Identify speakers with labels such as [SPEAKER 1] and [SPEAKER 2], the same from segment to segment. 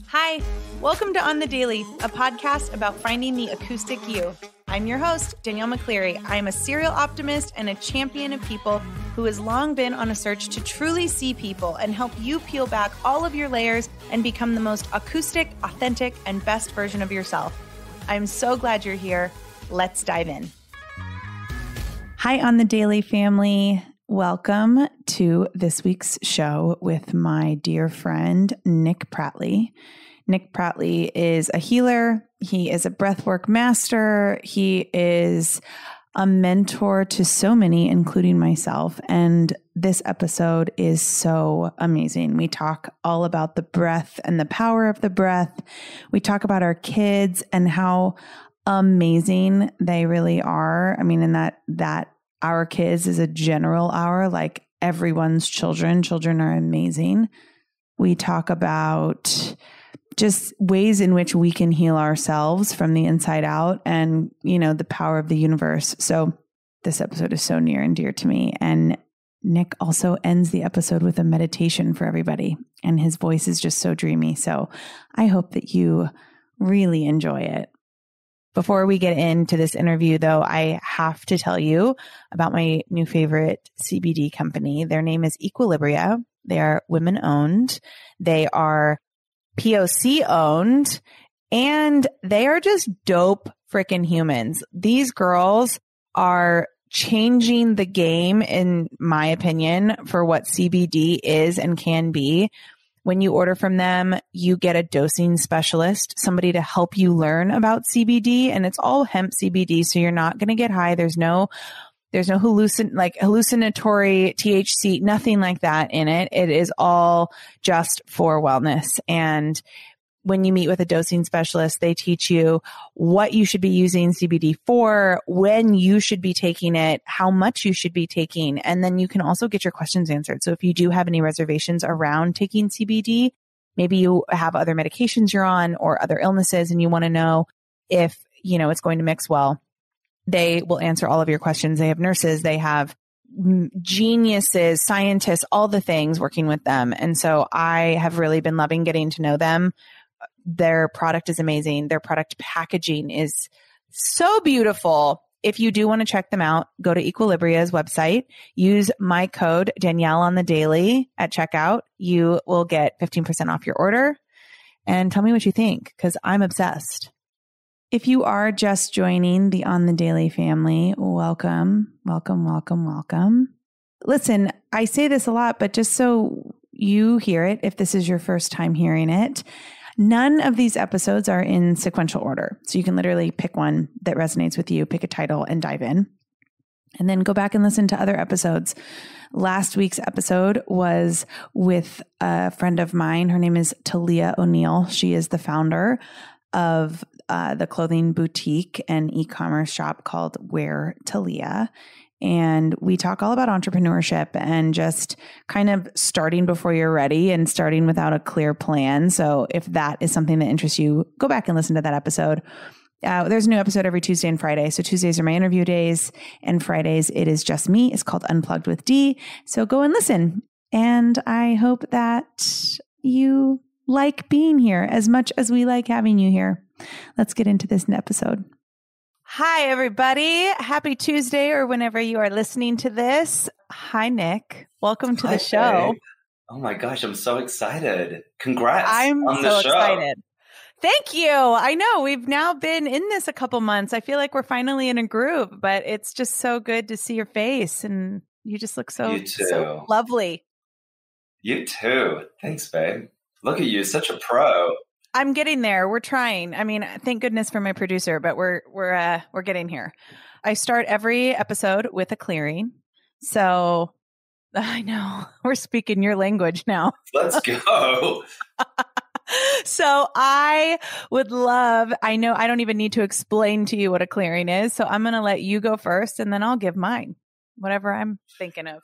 [SPEAKER 1] Hi, welcome to On the Daily, a podcast about finding the acoustic you. I'm your host, Danielle McCleary. I am a serial optimist and a champion of people who has long been on a search to truly see people and help you peel back all of your layers and become the most acoustic, authentic, and best version of yourself. I'm so glad you're here. Let's dive in. Hi, On the Daily family. Welcome to this week's show with my dear friend, Nick Pratley. Nick Pratley is a healer. He is a breathwork master. He is a mentor to so many, including myself. And this episode is so amazing. We talk all about the breath and the power of the breath. We talk about our kids and how amazing they really are. I mean, in that our kids is a general hour, like everyone's children. Children are amazing. We talk about just ways in which we can heal ourselves from the inside out and, the power of the universe. So this episode is so near and dear to me. And Nick also ends the episode with a meditation for everybody. And his voice is just so dreamy. So I hope that you really enjoy it. Before we get into this interview, though, I have to tell you about my new favorite CBD company. Their name is Equilibria. They are women-owned. They are POC-owned, and they are just dope freaking humans. These girls are changing the game, in my opinion, for what CBD is and can be. When you order from them, you get a dosing specialist, somebody to help you learn about CBD, and it's all hemp CBD, so you're not going to get high. There's no hallucinatory THC, nothing like that in it. It is all just for wellness. And when you meet with a dosing specialist, they teach you what you should be using CBD for, when you should be taking it, how much you should be taking. And then you can also get your questions answered. So if you do have any reservations around taking CBD, maybe you have other medications you're on or other illnesses and you want to know if, it's going to mix well, they will answer all of your questions. They have nurses, they have geniuses, scientists, all the things working with them. And so I have really been loving getting to know them. Their product is amazing. Their product packaging is so beautiful. If you do want to check them out, go to Equilibria's website, use my code Danielle on the Daily at checkout. You will get 15% off your order, and tell me what you think, because I'm obsessed. If you are just joining the On the Daily family, welcome, welcome, welcome, welcome. Listen, I say this a lot, but just so you hear it, if this is your first time hearing it, none of these episodes are in sequential order. So you can literally pick one that resonates with you, pick a title and dive in, and then go back and listen to other episodes. Last week's episode was with a friend of mine. Her name is Talia O'Neill. She is the founder of the clothing boutique and e-commerce shop called Wear Talia. And we talk all about entrepreneurship and just kind of starting before you're ready and starting without a clear plan. So if that is something that interests you, go back and listen to that episode. There's a new episode every Tuesday and Friday. So Tuesdays are my interview days and Fridays it is just me. It's called Unplugged with D. So go and listen. And I hope that you like being here as much as we like having you here. Let's get into this episode. Hi, everybody. Happy Tuesday or whenever you are listening to this. Hi, Nick. Welcome to the show.
[SPEAKER 2] Babe. Oh my gosh, I'm so excited. Congrats
[SPEAKER 1] I'm
[SPEAKER 2] on
[SPEAKER 1] so
[SPEAKER 2] the show.
[SPEAKER 1] Excited. Thank you. I know we've now been in this a couple months. I feel like we're finally in a groove, but it's just so good to see your face and you just look so lovely.
[SPEAKER 2] You too. Thanks, babe. Look at you, such a pro.
[SPEAKER 1] I'm getting there. We're trying. I mean, thank goodness for my producer, but we're getting here. I start every episode with a clearing. So I know we're speaking your language now.
[SPEAKER 2] Let's go.
[SPEAKER 1] So I know I don't even need to explain to you what a clearing is. So I'm going to let you go first and then I'll give mine, whatever I'm thinking of.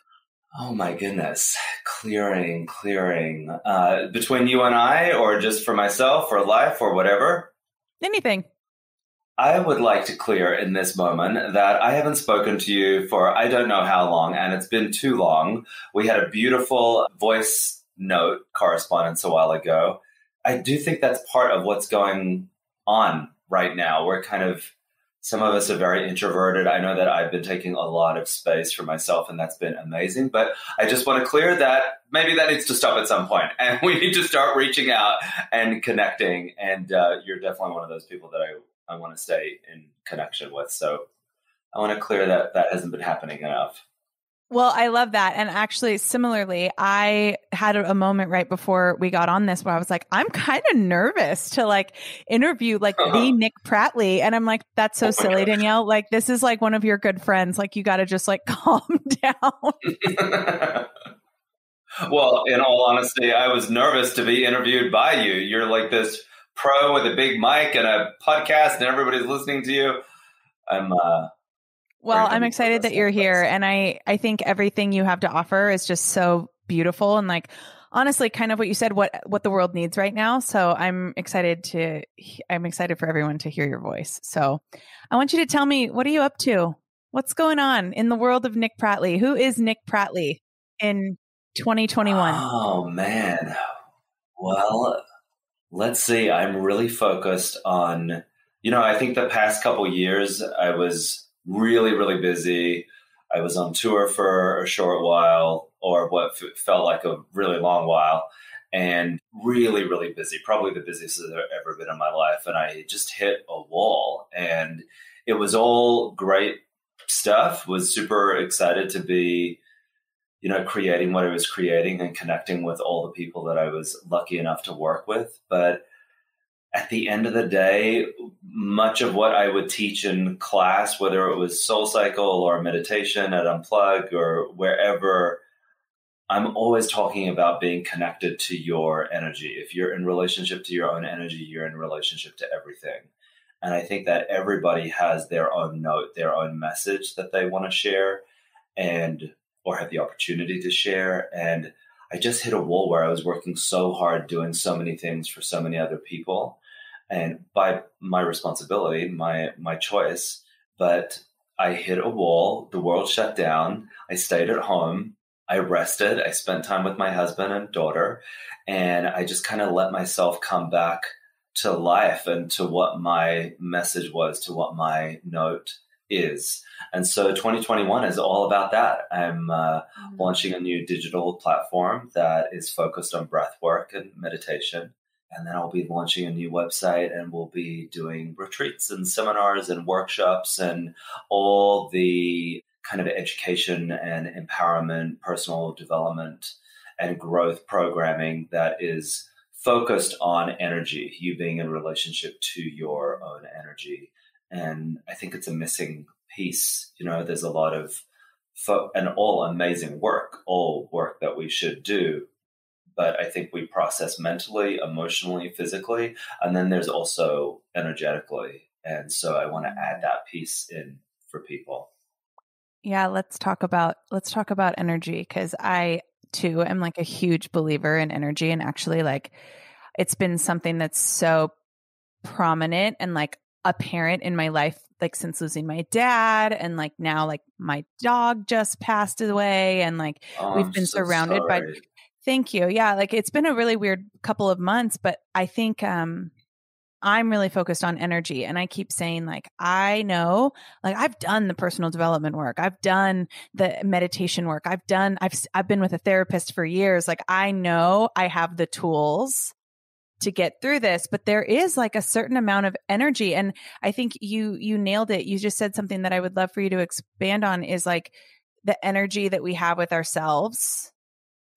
[SPEAKER 2] Oh my goodness. Clearing. Between you and I, or just for myself or life or whatever?
[SPEAKER 1] Anything.
[SPEAKER 2] I would like to clear in this moment that I haven't spoken to you for I don't know how long, and it's been too long. We had a beautiful voice note correspondence a while ago. I do think that's part of what's going on right now. We're kind of, some of us are very introverted. I know that I've been taking a lot of space for myself, and that's been amazing. But I just want to clear that maybe that needs to stop at some point, and we need to start reaching out and connecting. And you're definitely one of those people that I want to stay in connection with. So I want to clear that that hasn't been happening enough.
[SPEAKER 1] Well, I love that. And actually, similarly, I had a moment right before we got on this where I was like, I'm kind of nervous to like interview like the Nick Pratley. And I'm like, that's so silly, gosh, Danielle. Like, this is like one of your good friends. Like, you got to just like calm down.
[SPEAKER 2] Well, in all honesty, I was nervous to be interviewed by you. You're like this pro with a big mic and a podcast and everybody's listening to you.
[SPEAKER 1] Well, I'm excited that you're here. And I think everything you have to offer is just so beautiful. And like, honestly, kind of what you said, what the world needs right now. So I'm excited for everyone to hear your voice. So I want you to tell me, what are you up to? What's going on in the world of Nick Pratley? Who is Nick Pratley in 2021?
[SPEAKER 2] Oh, man. Well, let's see. I'm really focused on, I think the past couple years I was really, really busy. I was on tour for a short while, or what felt like a really long while, and really, really busy, probably the busiest I've ever been in my life. And I just hit a wall, and it was all great stuff. Was super excited to be, creating what I was creating and connecting with all the people that I was lucky enough to work with. But at the end of the day, much of what I would teach in class, whether it was Soul Cycle or meditation at Unplug or wherever, I'm always talking about being connected to your energy. If you're in relationship to your own energy, you're in relationship to everything. And I think that everybody has their own note, their own message that they want to share or have the opportunity to share. And I just hit a wall where I was working so hard, doing so many things for so many other people. And by my responsibility, my choice, but I hit a wall, the world shut down, I stayed at home, I rested, I spent time with my husband and daughter, and I just kind of let myself come back to life and to what my message was, to what my note is. And so 2021 is all about that. I'm launching a new digital platform that is focused on breath work and meditation. And then I'll be launching a new website, and we'll be doing retreats and seminars and workshops and all the kind of education and empowerment, personal development and growth programming that is focused on energy, you being in relationship to your own energy. And I think it's a missing piece. There's a lot of and all amazing work, all work that we should do. But I think we process mentally, emotionally, physically, and then there's also energetically. And so I want to add that piece in for people.
[SPEAKER 1] Yeah, let's talk about energy, because I too am like a huge believer in energy, and actually like it's been something that's so prominent and like apparent in my life, like since losing my dad, and like now like my dog just passed away, and like we've been surrounded by. Thank you. Yeah. Like it's been a really weird couple of months, but I think, I'm really focused on energy, and I keep saying like, I know, like I've done the personal development work. I've done the meditation work. I've been with a therapist for years. Like I know I have the tools to get through this, but there is like a certain amount of energy. And I think you nailed it. You just said something that I would love for you to expand on, is like the energy that we have with ourselves.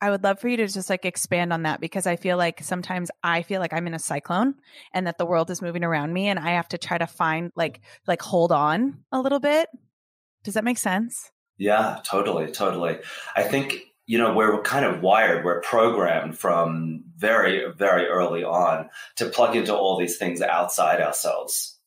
[SPEAKER 1] I would love for you to just like expand on that, because I feel like sometimes I feel like I'm in a cyclone and that the world is moving around me, and I have to try to find like hold on a little bit. Does that make sense?
[SPEAKER 2] Yeah, totally. I think, we're kind of wired, we're programmed from very, very early on to plug into all these things outside ourselves,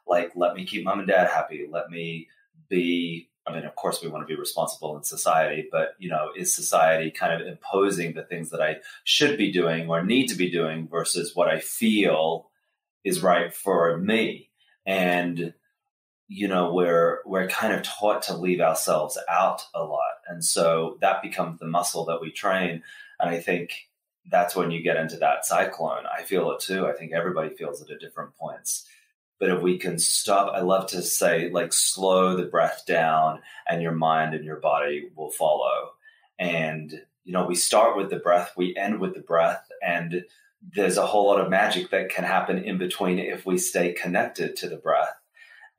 [SPEAKER 2] like let me keep mom and dad happy. Let me be, of course we want to be responsible in society, but, is society kind of imposing the things that I should be doing or need to be doing versus what I feel is right for me? And, we're kind of taught to leave ourselves out a lot. And so that becomes the muscle that we train. And I think that's when you get into that cyclone. I feel it too. I think everybody feels it at different points. But if we can stop, I love to say, like, slow the breath down and your mind and your body will follow. And, we start with the breath, we end with the breath. And there's a whole lot of magic that can happen in between if we stay connected to the breath.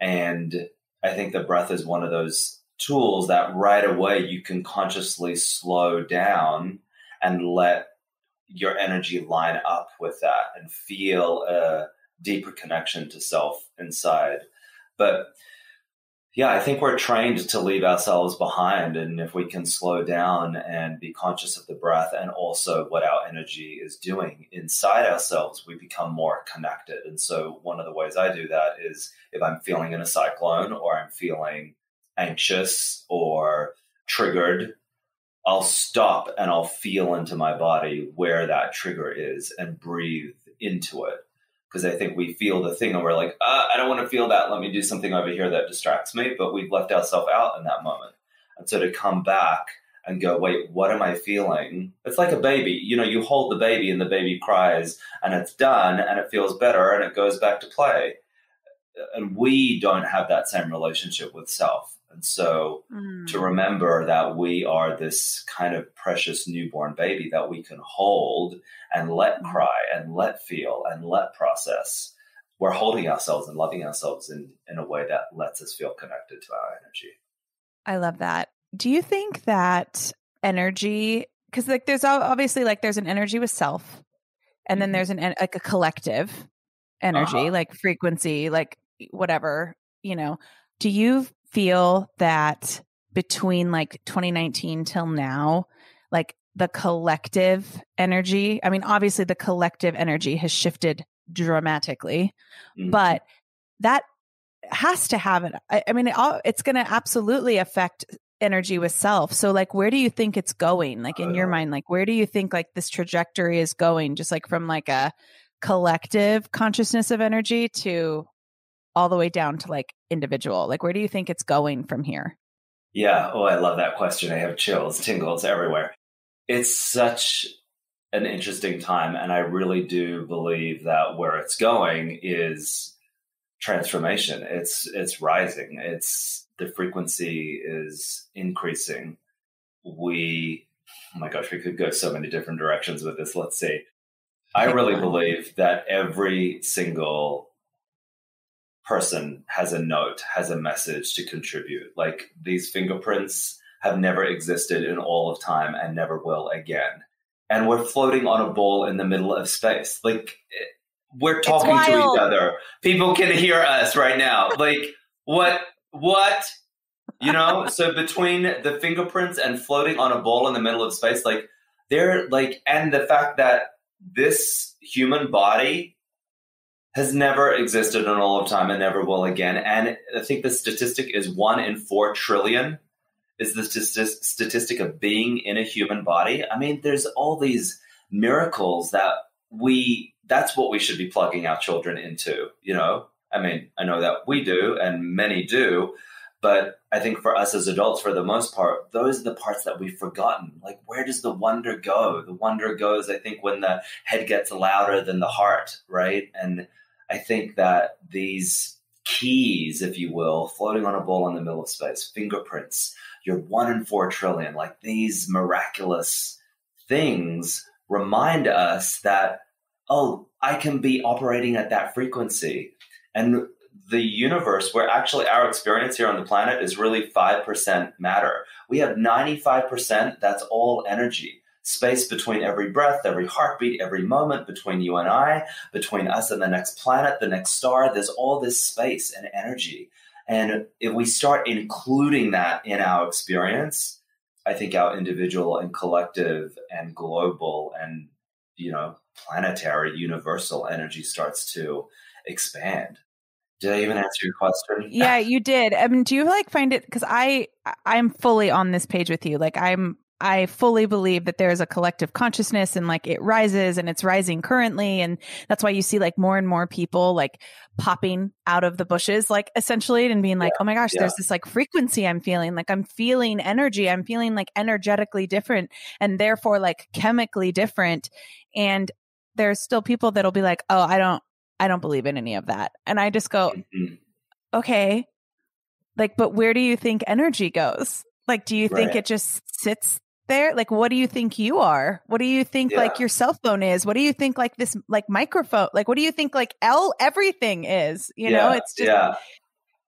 [SPEAKER 2] And I think the breath is one of those tools that right away you can consciously slow down and let your energy line up with that and feel a deeper connection to self inside. But yeah, I think we're trained to leave ourselves behind. And if we can slow down and be conscious of the breath and also what our energy is doing inside ourselves, we become more connected. And so one of the ways I do that is if I'm feeling in a cyclone or I'm feeling anxious or triggered, I'll stop and I'll feel into my body where that trigger is and breathe into it. Because I think we feel the thing and we're like, I don't want to feel that. Let me do something over here that distracts me. But we've left ourselves out in that moment. And so to come back and go, wait, what am I feeling? It's like a baby. You hold the baby and the baby cries and it's done and it feels better and it goes back to play. And we don't have that same relationship with self. And so to remember that we are this kind of precious newborn baby that we can hold and let cry and let feel and let process, we're holding ourselves and loving ourselves in a way that lets us feel connected to our energy.
[SPEAKER 1] I love that. Do you think that energy, because like there's obviously like there's an energy with self and then there's a collective energy, like frequency, like whatever, do you feel that between like 2019 till now, like the collective energy, I mean, obviously the collective energy has shifted dramatically, but that has to have it. I mean, it's going to absolutely affect energy with self. So like, where do you think it's going? Like in your mind, like, where do you think like this trajectory is going? Just like from like a collective consciousness of energy to all the way down to like individual? Like, where do you think it's going from here?
[SPEAKER 2] Yeah. Oh, I love that question. I have chills, tingles everywhere. It's such an interesting time. And I really do believe that where it's going is transformation. It's rising. The frequency is increasing. Oh my gosh, we could go so many different directions with this. Let's see. I really believe that every single person has a note, has a message to contribute. Like these fingerprints have never existed in all of time and never will again. And we're floating on a ball in the middle of space. Like we're talking to each other. People can hear us right now. Like what? So between the fingerprints and floating on a ball in the middle of space, like they're like, and the fact that this human body has never existed in all of time and never will again. And I think the statistic is 1 in 4 trillion is the statistic of being in a human body. I mean, there's all these miracles that's what we should be plugging our children into, I mean, I know that we do and many do, but I think for us as adults, for the most part, those are the parts that we've forgotten. Like, where does the wonder go? The wonder goes, I think, when the head gets louder than the heart, right? And I think that these keys, if you will, floating on a ball in the middle of space, fingerprints, you're 1 in 4 trillion, like these miraculous things remind us that, I can be operating at that frequency. And the universe, where actually our experience here on the planet is really 5% matter. We have 95%, that's all energy. Space between every breath, every heartbeat, every moment, between you and I, between us and the next planet, the next star, there's all this space and energy. And if we start including that in our experience, I think our individual and collective and global and, planetary, universal energy starts to expand. Did I even answer your question?
[SPEAKER 1] Yeah, you did. I mean, do you like find it, because I'm fully on this page with you. Like I I fully believe that there's a collective consciousness and like it rises and it's rising currently. And that's why you see like more and more people like popping out of the bushes, like essentially, and being like, oh my gosh, there's this like frequency I'm feeling, like I'm feeling energy. I'm feeling like energetically different and therefore like chemically different. And there's still people that'll be like, oh, I don't believe in any of that. And I just go, okay, like, but where do you think energy goes? Like, do you think it just sits there? Like, what do you think you are? What do you think like your cell phone is? What do you think like this, like microphone? Like, what do you think like everything is? You know, it's just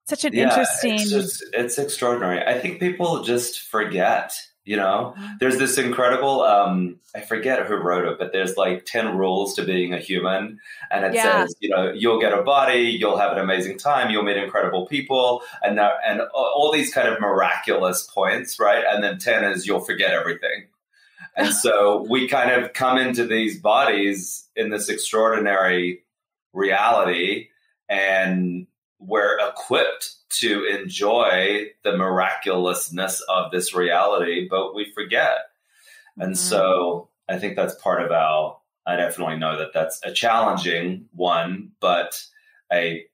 [SPEAKER 1] such an interesting.
[SPEAKER 2] It's extraordinary. I think people just forget, you know, there's this incredible, I forget who wrote it, but there's like 10 rules to being a human. And it says, you know, you'll get a body, you'll have an amazing time, you'll meet incredible people, and all these kind of miraculous points, right? And then 10 is you'll forget everything. And so we kind of come into these bodies in this extraordinary reality, and we're equipped to enjoy the miraculousness of this reality, but we forget. And so I think that's part of I definitely know that that's a challenging one, but a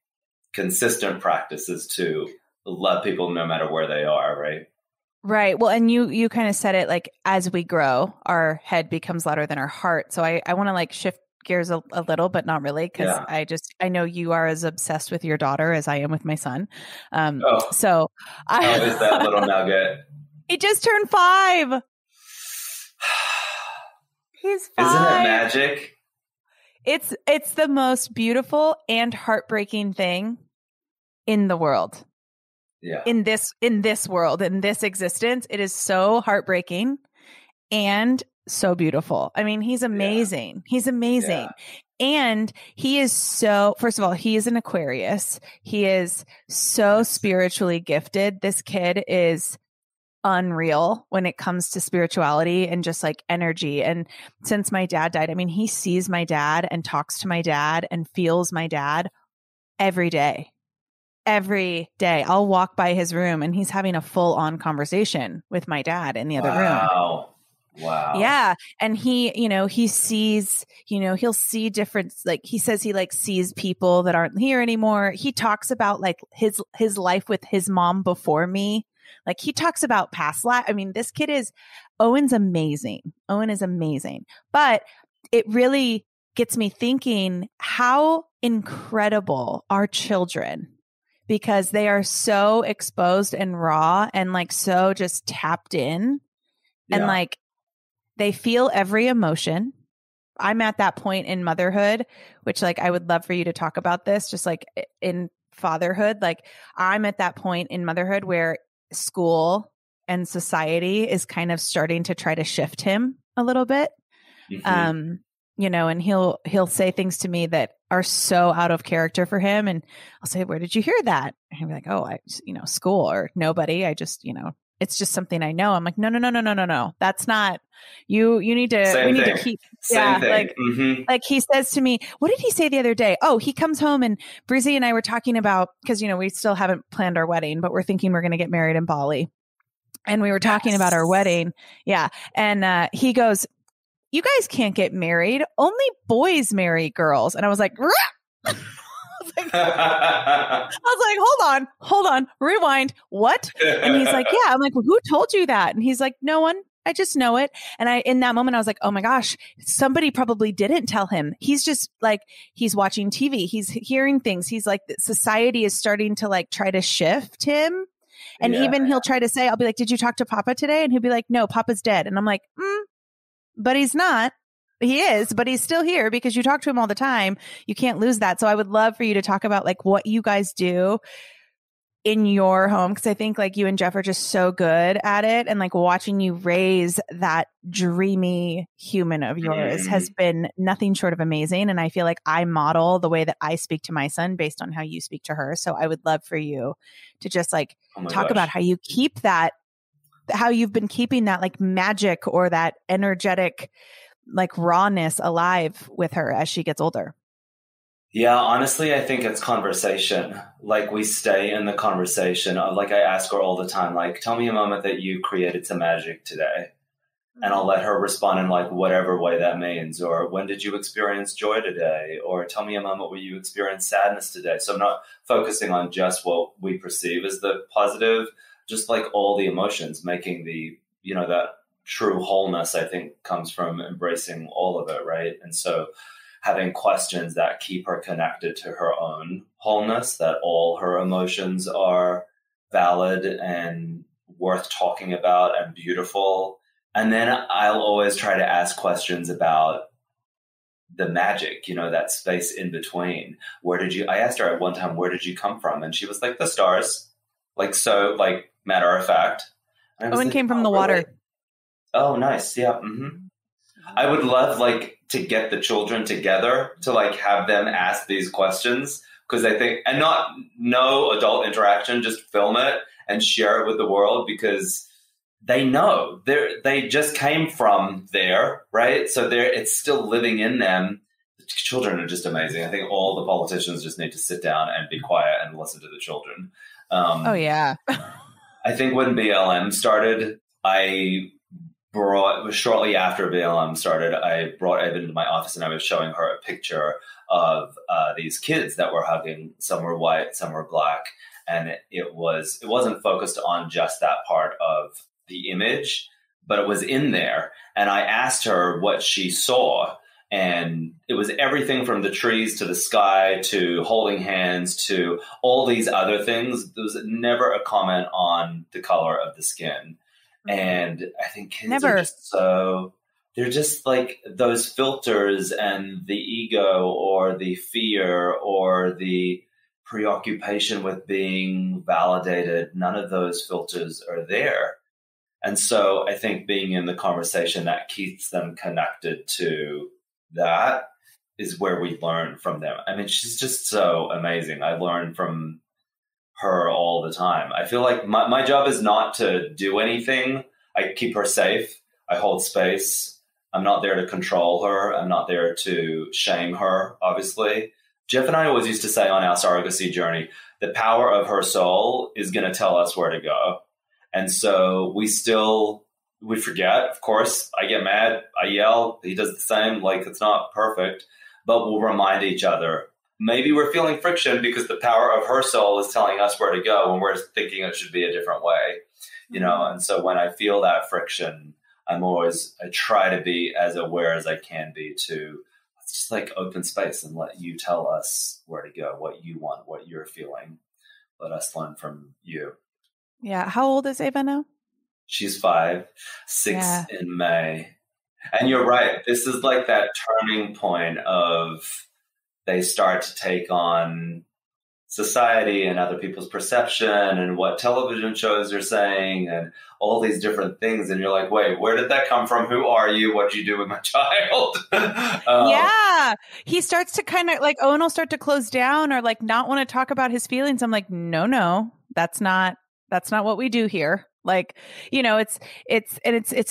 [SPEAKER 2] consistent practice is to love people no matter where they are, right?
[SPEAKER 1] Right. Well, and you kind of said it like, as we grow, our head becomes louder than our heart. So I want to like shift gears a little, but not really, because I know you are as obsessed with your daughter as I am with my son. So
[SPEAKER 2] how is that little nugget?
[SPEAKER 1] He just turned 5. He's 5.
[SPEAKER 2] Isn't it magic?
[SPEAKER 1] It's the most beautiful and heartbreaking thing in the world.
[SPEAKER 2] Yeah.
[SPEAKER 1] In this world, in this existence, it is so heartbreaking and so beautiful. I mean, he's amazing. Yeah. He's amazing. Yeah. And he is first of all, he is an Aquarius. He is so spiritually gifted. This kid is unreal when it comes to spirituality and just like energy. And since my dad died, I mean, he sees my dad and talks to my dad and feels my dad every day. Every day. I'll walk by his room and he's having a full on conversation with my dad in the other room.
[SPEAKER 2] Wow.
[SPEAKER 1] Yeah. And he, you know, he sees, you know, he'll see different, like he says he like sees people that aren't here anymore. He talks about like his life with his mom before me. Like he talks about past life. I mean, this kid Owen's amazing. Owen is amazing. But it really gets me thinking how incredible are children, because they are so exposed and raw and like so just tapped in and like they feel every emotion. I'm at that point in motherhood, which like I would love for you to talk about this, just like in fatherhood. Like I'm at that point in motherhood where school and society is kind of starting to try to shift him a little bit. Mm-hmm. You know, and he'll say things to me that are so out of character for him. And I'll say, where did you hear that? And he'll be like, oh, school or nobody. I just, it's just something I know. I'm like, no. That's not you. We need to keep.
[SPEAKER 2] Same thing.
[SPEAKER 1] Like, like he says to me, what did he say the other day? Oh, he comes home and Brizzy and I were talking about, cause we still haven't planned our wedding, but we're thinking we're going to get married in Bali. And we were talking about our wedding. Yeah. And, he goes, you guys can't get married. Only boys marry girls. And I was like, I was like, hold on, rewind. What? And he's like, yeah. I'm like, well, who told you that? And he's like, no one. I just know it. And in that moment, I was like, oh my gosh, somebody probably didn't tell him. He's just like, he's watching TV. He's hearing things. He's like, society is starting to like try to shift him. And even he'll try to say, I'll be like, did you talk to Papa today? And he'll be like, no, Papa's dead. And I'm like, but he's not. He is, but he's still here because you talk to him all the time. You can't lose that. So I would love for you to talk about like what you guys do in your home. Cause I think like you and Jeff are just so good at it. And like watching you raise that dreamy human of yours has been nothing short of amazing. And I feel like I model the way that I speak to my son based on how you speak to her. So I would love for you to just like talk about how you keep that, how you've been keeping that like magic or that energetic like rawness alive with her as she gets older.
[SPEAKER 2] Yeah, honestly, I think it's conversation. Like we stay in the conversation of like, I ask her all the time, like, tell me a moment that you created some magic today. And I'll let her respond in like whatever way that means. Or when did you experience joy today? Or tell me a moment where you experienced sadness today. So I'm not focusing on just what we perceive as the positive, just like all the emotions, making the, that true wholeness, I think, comes from embracing all of it, right? And so having questions that keep her connected to her own wholeness, that all her emotions are valid and worth talking about and beautiful. And then I'll always try to ask questions about the magic, that space in between. I asked her at one time, where did you come from? And she was like, the stars. Like matter of fact.
[SPEAKER 1] Owen came from the water.
[SPEAKER 2] Oh, nice. Yeah. Mm-hmm. I would love to get the children together to have them ask these questions, because I think, and no adult interaction, just film it and share it with the world, because they know they just came from there, right? So it's still living in them. The children are just amazing. I think all the politicians just need to sit down and be quiet and listen to the children.
[SPEAKER 1] Oh yeah.
[SPEAKER 2] I think when BLM started, shortly after BLM started, I brought Eva into my office and I was showing her a picture of these kids that were hugging. Some were white, some were black. And it wasn't focused on just that part of the image, but it was in there. And I asked her what she saw. And it was everything from the trees to the sky to holding hands to all these other things. There was never a comment on the color of the skin. And I think kids are just they're just like those filters, and the ego or the fear or the preoccupation with being validated. None of those filters are there. And so I think being in the conversation that keeps them connected to that is where we learn from them. I mean, she's just so amazing. I learn from her all the time. I feel like my job is not to do anything. I keep her safe. I hold space. I'm not there to control her. I'm not there to shame her, obviously. Jeff and I always used to say on our surrogacy journey, the power of her soul is going to tell us where to go. And so we forget, of course. I get mad, I yell, he does the same, it's not perfect, but we'll remind each other. Maybe we're feeling friction because the power of her soul is telling us where to go when we're thinking it should be a different way, And so when I feel that friction, I try to be as aware as I can be to just open space and let you tell us where to go, what you want, what you're feeling. Let us learn from you.
[SPEAKER 1] Yeah. How old is Ava now?
[SPEAKER 2] She's 5, 6 in May. And you're right. This is that turning point of they start to take on society and other people's perception and what television shows are saying and all these different things. And you're like, wait, where did that come from? Who are you? What did you do with my child?
[SPEAKER 1] Yeah. He starts to kind of Owen will start to close down or not want to talk about his feelings. I'm like, no, that's not what we do here. It's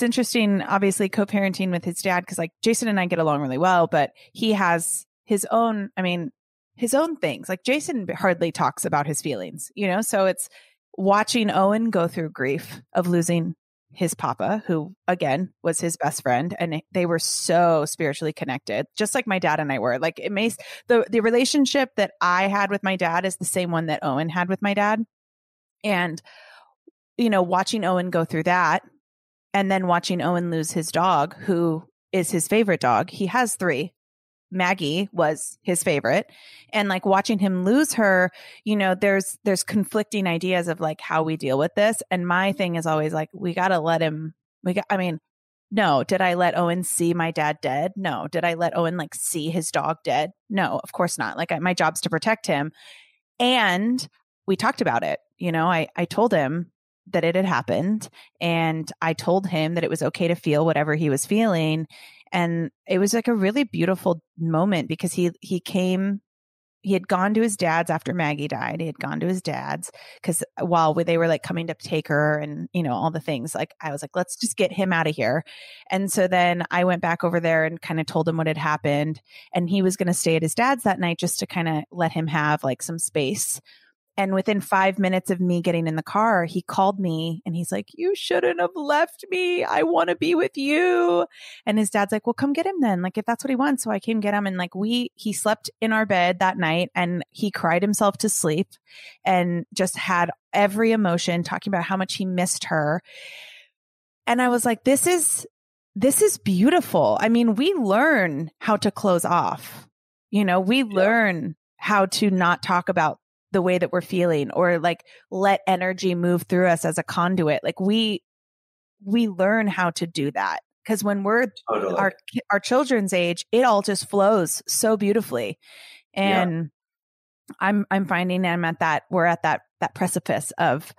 [SPEAKER 1] interesting, obviously co-parenting with his dad. Cause Jason and I get along really well, but he has his own things. Jason hardly talks about his feelings, so it's watching Owen go through grief of losing his papa, who again was his best friend. And they were so spiritually connected, just like my dad and I were. It makes the relationship that I had with my dad is the same one that Owen had with my dad. And watching Owen go through that, and then watching Owen lose his dog, who is his favorite dog. He has 3. Maggie was his favorite. And watching him lose her, there's conflicting ideas of how we deal with this. And my thing is always we got to let him, no, did I let Owen see my dad dead? No. Did I let Owen see his dog dead? No, of course not. My job's to protect him. And we talked about it. I told him that it had happened, and I told him that it was okay to feel whatever he was feeling. And it was a really beautiful moment because he had gone to his dad's after Maggie died. He had gone to his dad's because while they were coming to take her and, all the things, I was let's just get him out of here. And so then I went back over there and kind of told him what had happened. And he was going to stay at his dad's that night just to kind of let him have some space. And within 5 minutes of me getting in the car, he called me and he's like, you shouldn't have left me. I want to be with you. And his dad's like, well, come get him then. Like, if that's what he wants. So I came get him. And like, he slept in our bed that night and he cried himself to sleep and just had every emotion, talking about how much he missed her. And I was like, this is beautiful. I mean, we learn how to close off, we learn how to not talk about the way that we're feeling or like let energy move through us as a conduit. Like we learn how to do that because when we're
[SPEAKER 2] Totally.
[SPEAKER 1] our children's age, it all just flows so beautifully. And I'm finding we're at that precipice of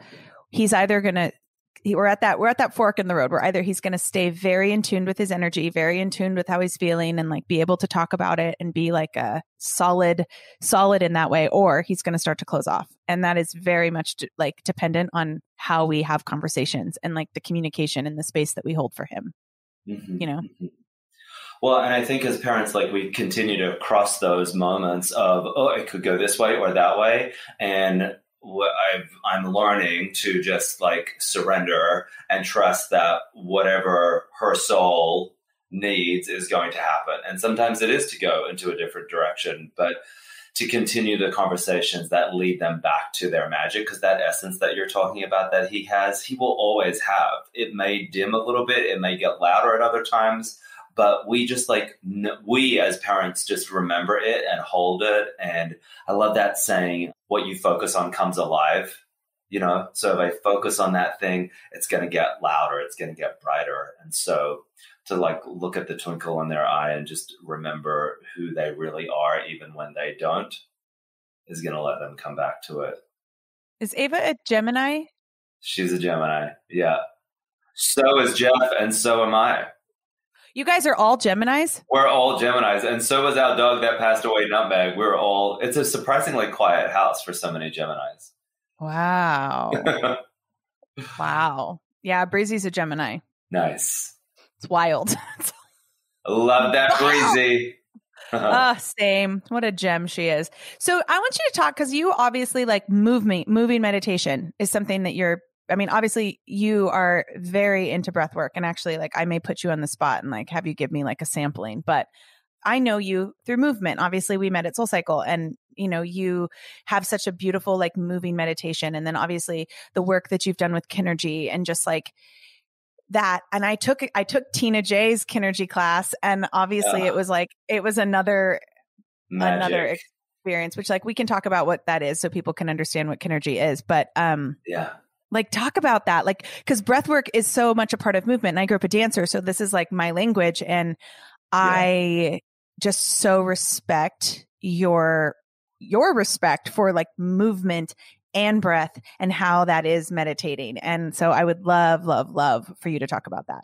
[SPEAKER 1] we're at that fork in the road where either he's going to stay very in tune with his energy, very in tune with how he's feeling and like be able to talk about it and be like a solid in that way, or he's going to start to close off. And that is very much like dependent on how we have conversations and like the communication and the space that we hold for him,
[SPEAKER 2] Mm-hmm. Well, and I think as parents, like we continue to cross those moments of, oh, it could go this way or that way. And I'm learning to just like surrender and trust that whatever her soul needs is going to happen. And sometimes it is to go into a different direction, but to continue the conversations that lead them back to their magic, because that essence that you're talking about that he will always have. It may dim a little bit. It may get louder at other times. But we just we as parents just remember it and hold it. And I love that saying, what you focus on comes alive, So if I focus on that thing, it's going to get louder. It's going to get brighter. And so to like look at the twinkle in their eye and just remember who they really are, even when they don't, is going to let them come back to it.
[SPEAKER 1] Is Ava a Gemini?
[SPEAKER 2] She's a Gemini. Yeah. So is Jeff. And so am I.
[SPEAKER 1] You guys are all Geminis?
[SPEAKER 2] We're all Geminis. And so was our dog that passed away, Nutmeg. It's a surprisingly quiet house for so many Geminis.
[SPEAKER 1] Wow. Wow. Yeah, Breezy's a Gemini.
[SPEAKER 2] Nice.
[SPEAKER 1] It's wild.
[SPEAKER 2] I love that, Breezy.
[SPEAKER 1] Same. What a gem she is. So I want you to talk, because you obviously like moving meditation is something that obviously you are very into breath work, and actually like I may put you on the spot and like have you give me like a sampling, but I know you through movement. Obviously we met at SoulCycle, and you have such a beautiful like moving meditation. And then obviously the work that you've done with Kinergy and just like that. And I took Tina J's Kinergy class, and obviously it was another experience, which like we can talk about what that is so people can understand what Kinergy is. But like talk about that, like, because breath work is so much a part of movement. And I grew up a dancer, so this is like my language. And I just so respect your respect for like movement and breath and how that is meditating. And so I would love, love, love for you to talk about that.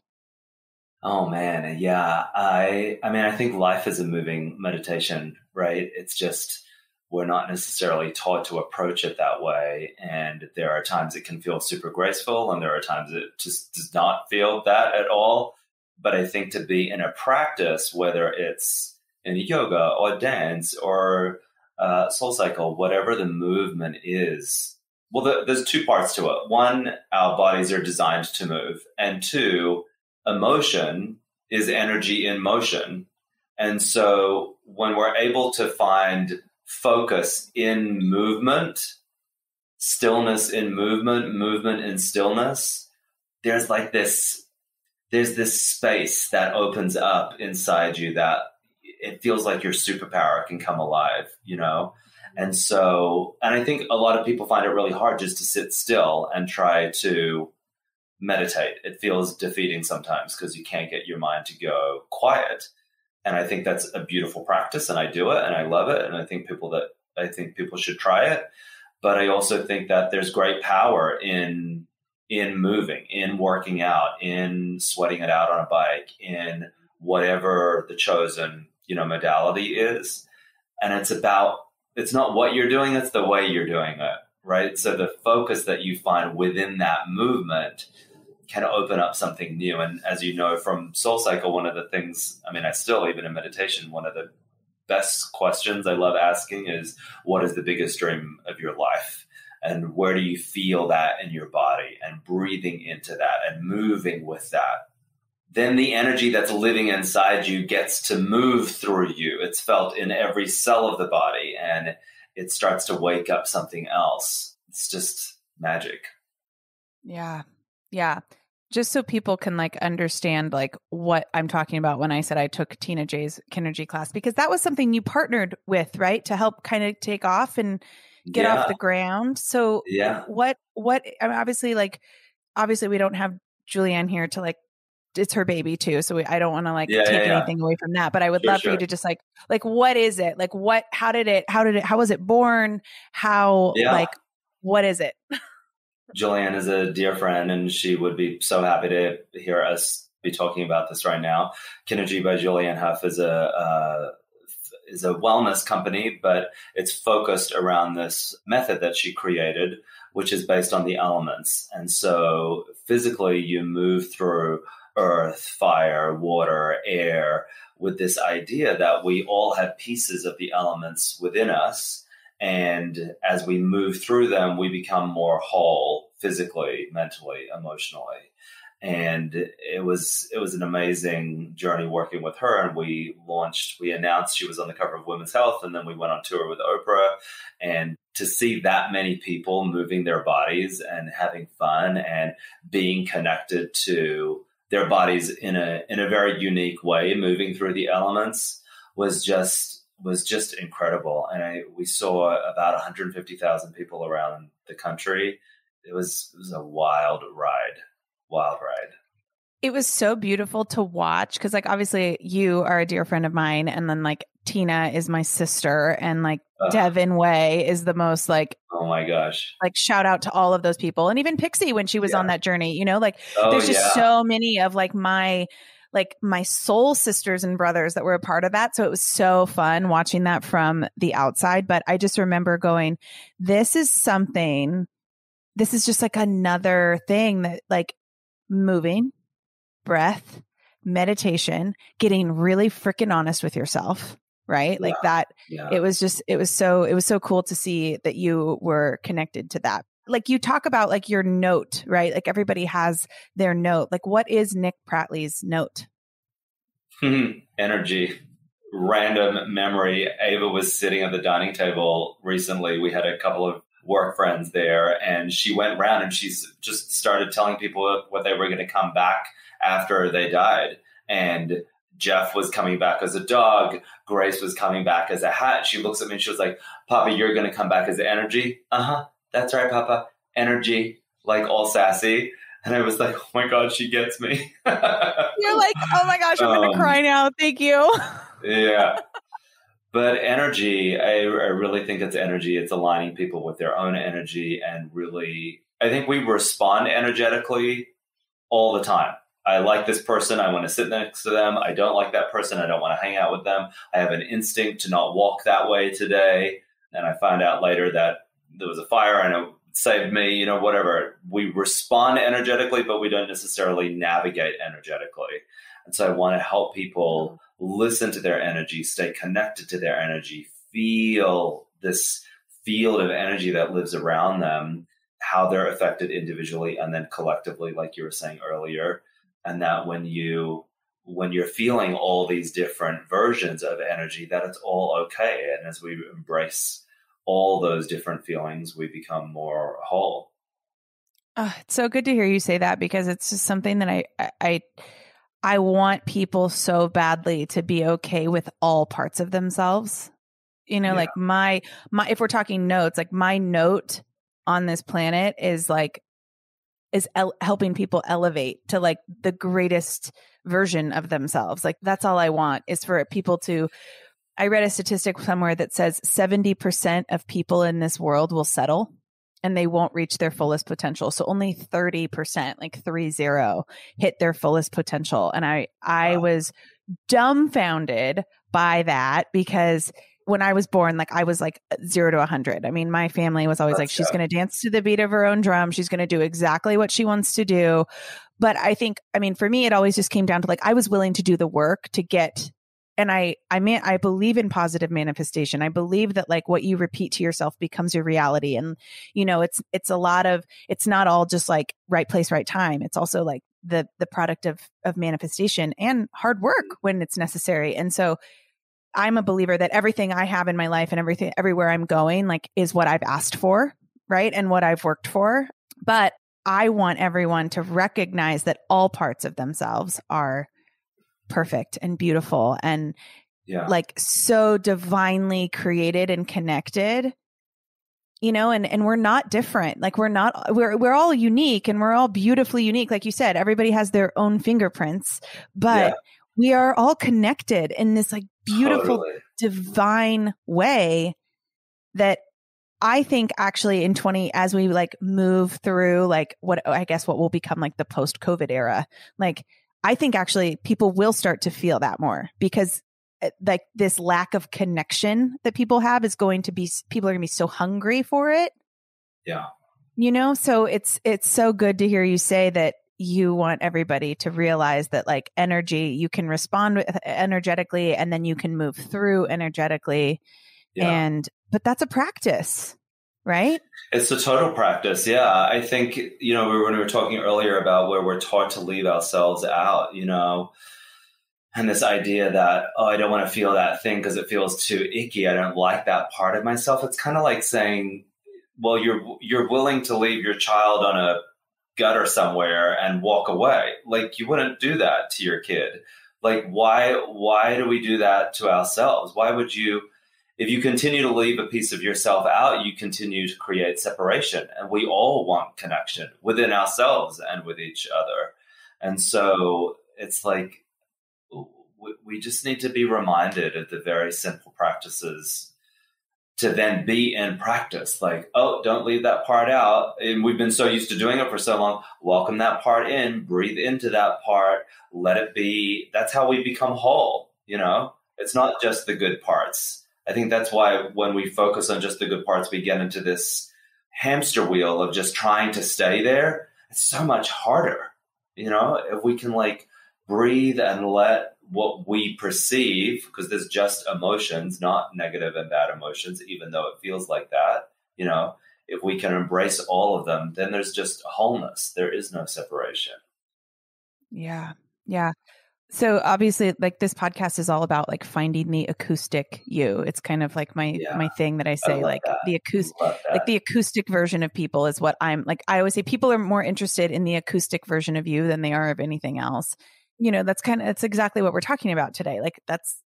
[SPEAKER 2] Oh man. Yeah. I think life is a moving meditation, right? It's just, we're not necessarily taught to approach it that way. And there are times it can feel super graceful, and there are times it just does not feel that at all. But I think to be in a practice, whether it's in yoga or dance or SoulCycle, whatever the movement is, well, there's two parts to it. One, our bodies are designed to move. And two, emotion is energy in motion. And so when we're able to find focus in movement, stillness in movement, movement in stillness, there's this space that opens up inside you that it feels like your superpower can come alive, And I think a lot of people find it really hard just to sit still and try to meditate. It feels defeating sometimes because you can't get your mind to go quiet. And I think that's a beautiful practice, and I do it and I love it. And I think people should try it. But I also think that there's great power in moving, in working out, in sweating it out on a bike, in whatever the chosen, modality is. And it's not what you're doing, it's the way you're doing it, right? So the focus that you find within that movement can open up something new. And as you know from SoulCycle, one of the things, I still, even in meditation, one of the best questions I love asking is, what is the biggest dream of your life? and where do you feel that in your body, and breathing into that and moving with that. Then the energy that's living inside you gets to move through you. It's felt in every cell of the body, and it starts to wake up something else. It's just magic.
[SPEAKER 1] Yeah. Yeah. Just so people can like understand like what I'm talking about when I said I took Tina J's Kinergy class, because that was something you partnered with, right? To help kind of take off and get off the ground. So what, I mean, obviously we don't have Julianne here to like, it's her baby too. So I don't want to like take anything away from that, but I would love for you to just like, what is it? Like how was it born? Like, what is it?
[SPEAKER 2] Julianne is a dear friend, and she would be so happy to hear us be talking about this right now. Kinergy by Julianne Hough is a wellness company, but it's focused around this method that she created, which is based on the elements. And so physically you move through earth, fire, water, air, with this idea that we all have pieces of the elements within us. And as we move through them, we become more whole physically, mentally, emotionally. And it was an amazing journey working with her. And we announced she was on the cover of Women's Health, and then we went on tour with Oprah. And to see that many people moving their bodies and having fun and being connected to their bodies in a very unique way, moving through the elements, was just incredible. And we saw about 150,000 people around the country. It was a wild ride. It
[SPEAKER 1] was so beautiful to watch, because like obviously you are a dear friend of mine, and then like Tina is my sister, and like Devin Way is the most like,
[SPEAKER 2] oh my gosh,
[SPEAKER 1] like shout out to all of those people. And even Pixie when she was on that journey, you know, like there's just so many of like my soul sisters and brothers that were a part of that. So it was so fun watching that from the outside. But I just remember going, this is just like another thing that like moving, breath, meditation, getting really freaking honest with yourself. Right. Like that. Yeah. It was so cool to see that you were connected to that. Like you talk about like your note, right? Like everybody has their note. Like what is Nick Pratley's note?
[SPEAKER 2] Energy, random memory. Ava was sitting at the dining table recently. We had a couple of work friends there, and she went around and she's just started telling people what they were going to come back after they died. And Jeff was coming back as a dog. Grace was coming back as a hat. She looks at me and she was like, Papa, you're going to come back as energy? Uh-huh. That's right, Papa. Energy, like all sassy. And I was like, oh my God, she gets me.
[SPEAKER 1] You're like, oh my gosh, I'm going to cry now. Thank you.
[SPEAKER 2] Yeah. But energy, I really think it's energy. It's aligning people with their own energy. And really, I think we respond energetically all the time. I like this person. I want to sit next to them. I don't like that person. I don't want to hang out with them. I have an instinct to not walk that way today. And I find out later that there was a fire and it saved me, you know, whatever. We respond energetically, but we don't necessarily navigate energetically. And so I want to help people listen to their energy, stay connected to their energy, feel this field of energy that lives around them, how they're affected individually and then collectively, like you were saying earlier. And that when you're feeling all these different versions of energy, that it's all okay. And as we embrace all those different feelings, we become more whole.
[SPEAKER 1] It's so good to hear you say that, because it's just something that I want people so badly to be okay with all parts of themselves. You know, like my, if we're talking notes, like my note on this planet is helping people elevate to like the greatest version of themselves. Like that's all I want, is for people to, I read a statistic somewhere that says 70% of people in this world will settle and they won't reach their fullest potential. So only 30%, like 30, hit their fullest potential. And I was dumbfounded by that, because when I was born, like I was like 0 to 100. I mean, my family was always like, she's going to dance to the beat of her own drum. She's going to do exactly what she wants to do. But I think, I mean, for me, it always just came down to like, I was willing to do the work to get and I mean, I believe in positive manifestation. I believe that like what you repeat to yourself becomes your reality. And, it's a lot of, it's not all just like right place, right time. It's also like the product of manifestation and hard work when it's necessary. And so I'm a believer that everything I have in my life and everywhere I'm going, like, is what I've asked for, right? And what I've worked for. But I want everyone to recognize that all parts of themselves are perfect and beautiful and like so divinely created and connected, and we're not different. Like we're all unique and we're all beautifully unique. Like you said, everybody has their own fingerprints, but we are all connected in this like beautiful, divine way that I think actually as we like move through like what will become like the post-COVID era, like I think actually people will start to feel that more because like this lack of connection that people have is people are going to be so hungry for it.
[SPEAKER 2] Yeah.
[SPEAKER 1] So it's so good to hear you say that you want everybody to realize that like energy, you can respond with energetically and then you can move through energetically. But that's a practice, right?
[SPEAKER 2] It's a total practice. Yeah. I think, when we were talking earlier about where we're taught to leave ourselves out, and this idea that, I don't want to feel that thing because it feels too icky. I don't like that part of myself. It's kind of like saying, well, you're willing to leave your child on a gutter somewhere and walk away. Like you wouldn't do that to your kid. Like why do we do that to ourselves? Why would you, if you continue to leave a piece of yourself out, you continue to create separation. And we all want connection within ourselves and with each other. And so it's like, we just need to be reminded of the very simple practices to then be in practice. Like, don't leave that part out. And we've been so used to doing it for so long. Welcome that part in, breathe into that part, let it be. That's how we become whole. It's not just the good parts. I think that's why when we focus on just the good parts, we get into this hamster wheel of just trying to stay there. It's so much harder. If we can like breathe and let what we perceive, because there's just emotions, not negative and bad emotions, even though it feels like that, if we can embrace all of them, then there's just wholeness. There is no separation.
[SPEAKER 1] Yeah. Yeah. So obviously like this podcast is all about like finding the acoustic you. It's kind of like my thing that I say, like the acoustic version of people is what I'm like. I always say people are more interested in the acoustic version of you than they are of anything else. That's exactly what we're talking about today. Like that's,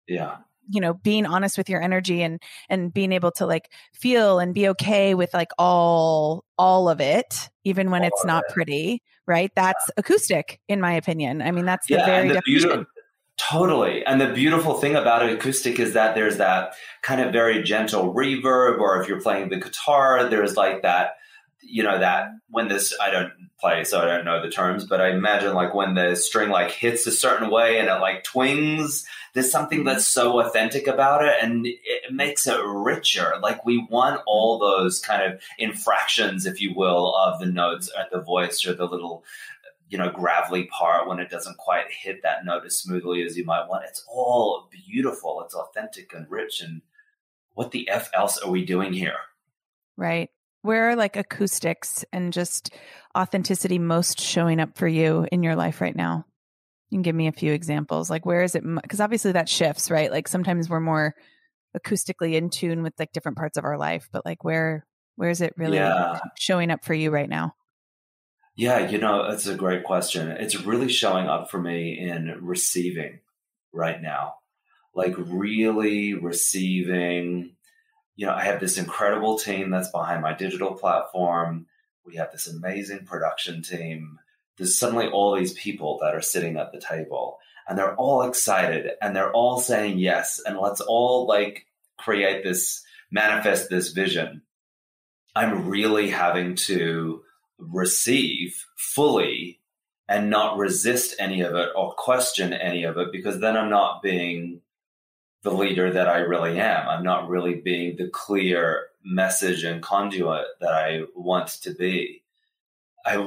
[SPEAKER 1] being honest with your energy and being able to like feel and be okay with like all of it, even when it's not pretty, right? That's acoustic in my opinion. I mean, that's the very definition.
[SPEAKER 2] Totally. And the beautiful thing about acoustic is that there's that kind of very gentle reverb, or if you're playing the guitar, there's like that, that when this, I don't play, so I don't know the terms, but I imagine like when the string like hits a certain way and it like twings, there's something that's so authentic about it and it makes it richer. Like we want all those kind of infractions, if you will, of the notes or the voice or the little, gravelly part when it doesn't quite hit that note as smoothly as you might want. It's all beautiful. It's authentic and rich. And what the F else are we doing here?
[SPEAKER 1] Right. Where are like acoustics and just authenticity most showing up for you in your life right now? You can give me a few examples. Like where is it? Because obviously that shifts, right? Like sometimes we're more acoustically in tune with like different parts of our life, but like where is it really showing up for you right now?
[SPEAKER 2] Yeah, it's a great question. It's really showing up for me in receiving right now, like really receiving. I have this incredible team that's behind my digital platform. We have this amazing production team. There's suddenly all these people that are sitting at the table and they're all excited and they're all saying yes. And let's all like manifest this vision. I'm really having to receive fully and not resist any of it or question any of it, because then I'm not being the leader that I really am. I'm not really being the clear message and conduit that I want to be.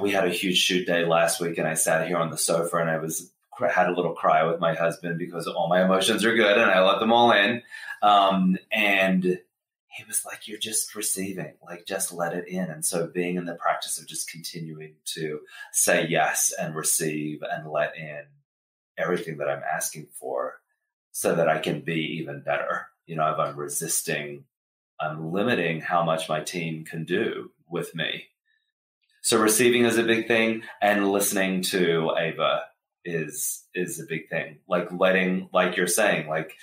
[SPEAKER 2] We had a huge shoot day last week and I sat here on the sofa and I was had a little cry with my husband because all my emotions are good and I let them all in. And he was like, you're just receiving, like, just let it in. And so being in the practice of just continuing to say yes and receive and let in everything that I'm asking for so that I can be even better. If I'm resisting, I'm limiting how much my team can do with me. So receiving is a big thing, and listening to Ava is a big thing. Like letting, like you're saying, like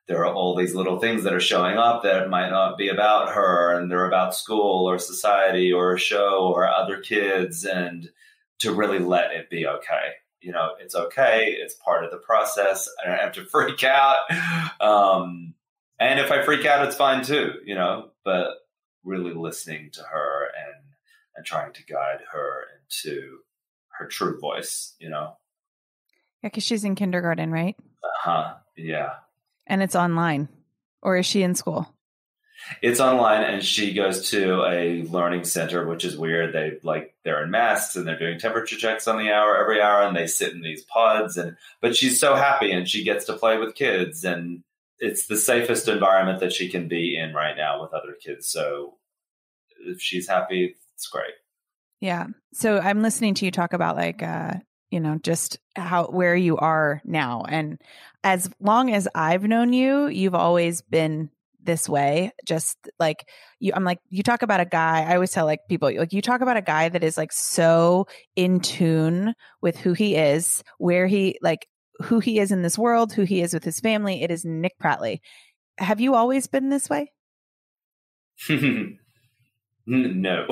[SPEAKER 2] there are all these little things that are showing up that might not be about her, and they're about school or society or a show or other kids, and to really let it be okay. It's okay. It's part of the process. I don't have to freak out. And if I freak out, it's fine too, but really listening to her and trying to guide her into her true voice, Yeah,
[SPEAKER 1] because she's in kindergarten, right?
[SPEAKER 2] Yeah.
[SPEAKER 1] And it's online, or is she in school?
[SPEAKER 2] It's online, and she goes to a learning center, which is weird. They're in masks and they're doing temperature checks on the hour, every hour, and they sit in these pods. But she's so happy, and she gets to play with kids, and it's the safest environment that she can be in right now with other kids. So if she's happy, it's great.
[SPEAKER 1] Yeah. So I'm listening to you talk about just where you are now. And as long as I've known you, you've always been this way. Just like you talk about a guy. I always tell people, you talk about a guy that is so in tune with who he is, who he is in this world, who he is with his family. It is Nick Pratley. Have you always been this way?
[SPEAKER 2] No.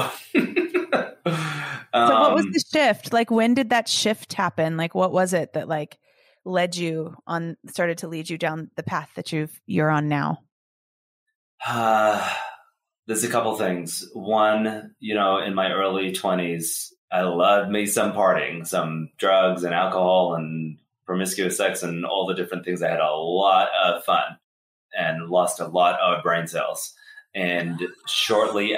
[SPEAKER 1] So what was the shift? When did that shift happen? What was it that started to lead you down the path that you're on now?
[SPEAKER 2] There's a couple things. One, in my early 20s, I loved me some partying, some drugs and alcohol and promiscuous sex and all the different things. I had a lot of fun and lost a lot of brain cells. And shortly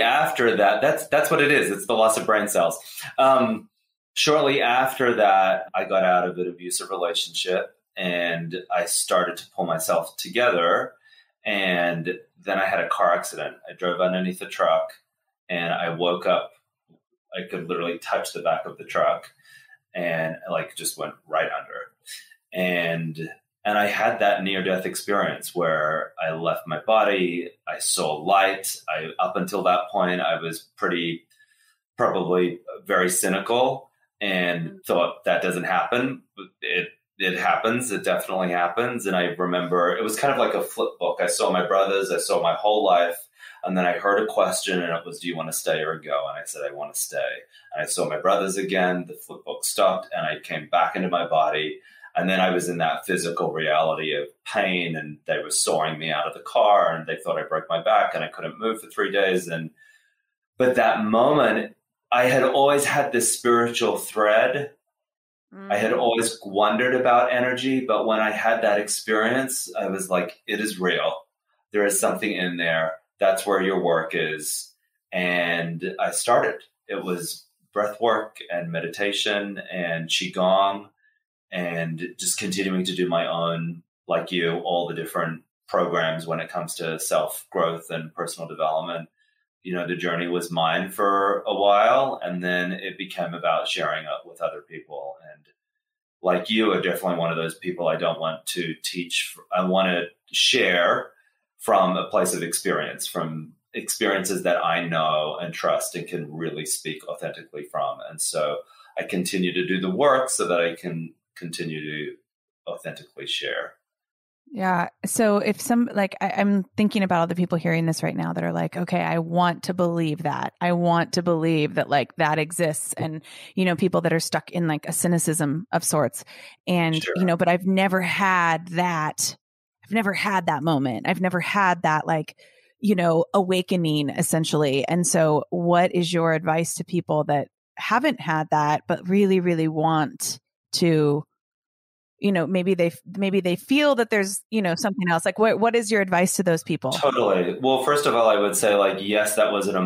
[SPEAKER 2] after that, that's what it is. It's the loss of brain cells. Shortly after that, I got out of an abusive relationship and I started to pull myself together. And then I had a car accident. I drove underneath a truck and I woke up. I could literally touch the back of the truck and just went right under. And I had that near-death experience where I left my body. I saw light. Up until that point, I was probably very cynical and thought that doesn't happen. It happens. It definitely happens. And I remember it was kind of like a flip book. I saw my brothers. I saw my whole life. And then I heard a question and it was, do you want to stay or go? And I said, I want to stay. And I saw my brothers again. The flip book stopped and I came back into my body. And then I was in that physical reality of pain and they were sawing me out of the car and they thought I broke my back and I couldn't move for 3 days. But that moment, I had always had this spiritual thread. I had always wondered about energy, but when I had that experience, I was like, it is real. There is something in there. That's where your work is. And I started. It was breath work and meditation and Qigong and just continuing to do my own, like you, all the different programs when it comes to self-growth and personal development. The journey was mine for a while, and then it became about sharing up with other people. And like you are definitely one of those people I don't want to teach. I want to share from a place of experience, from experiences that I know and trust and can really speak authentically from. And so I continue to do the work so that I can continue to authentically share.
[SPEAKER 1] Yeah. So if I'm thinking about all the people hearing this right now that are like, okay, I want to believe that. I want to believe that that exists. And, people that are stuck in a cynicism of sorts. And,
[SPEAKER 2] Sure.
[SPEAKER 1] But I've never had that. I've never had that moment. I've never had that awakening essentially. And so what is your advice to people that haven't had that, but really, really want to maybe they feel that there's, something else. Like what is your advice to those people?
[SPEAKER 2] Totally. Well, first of all, I would say like, yes, that was a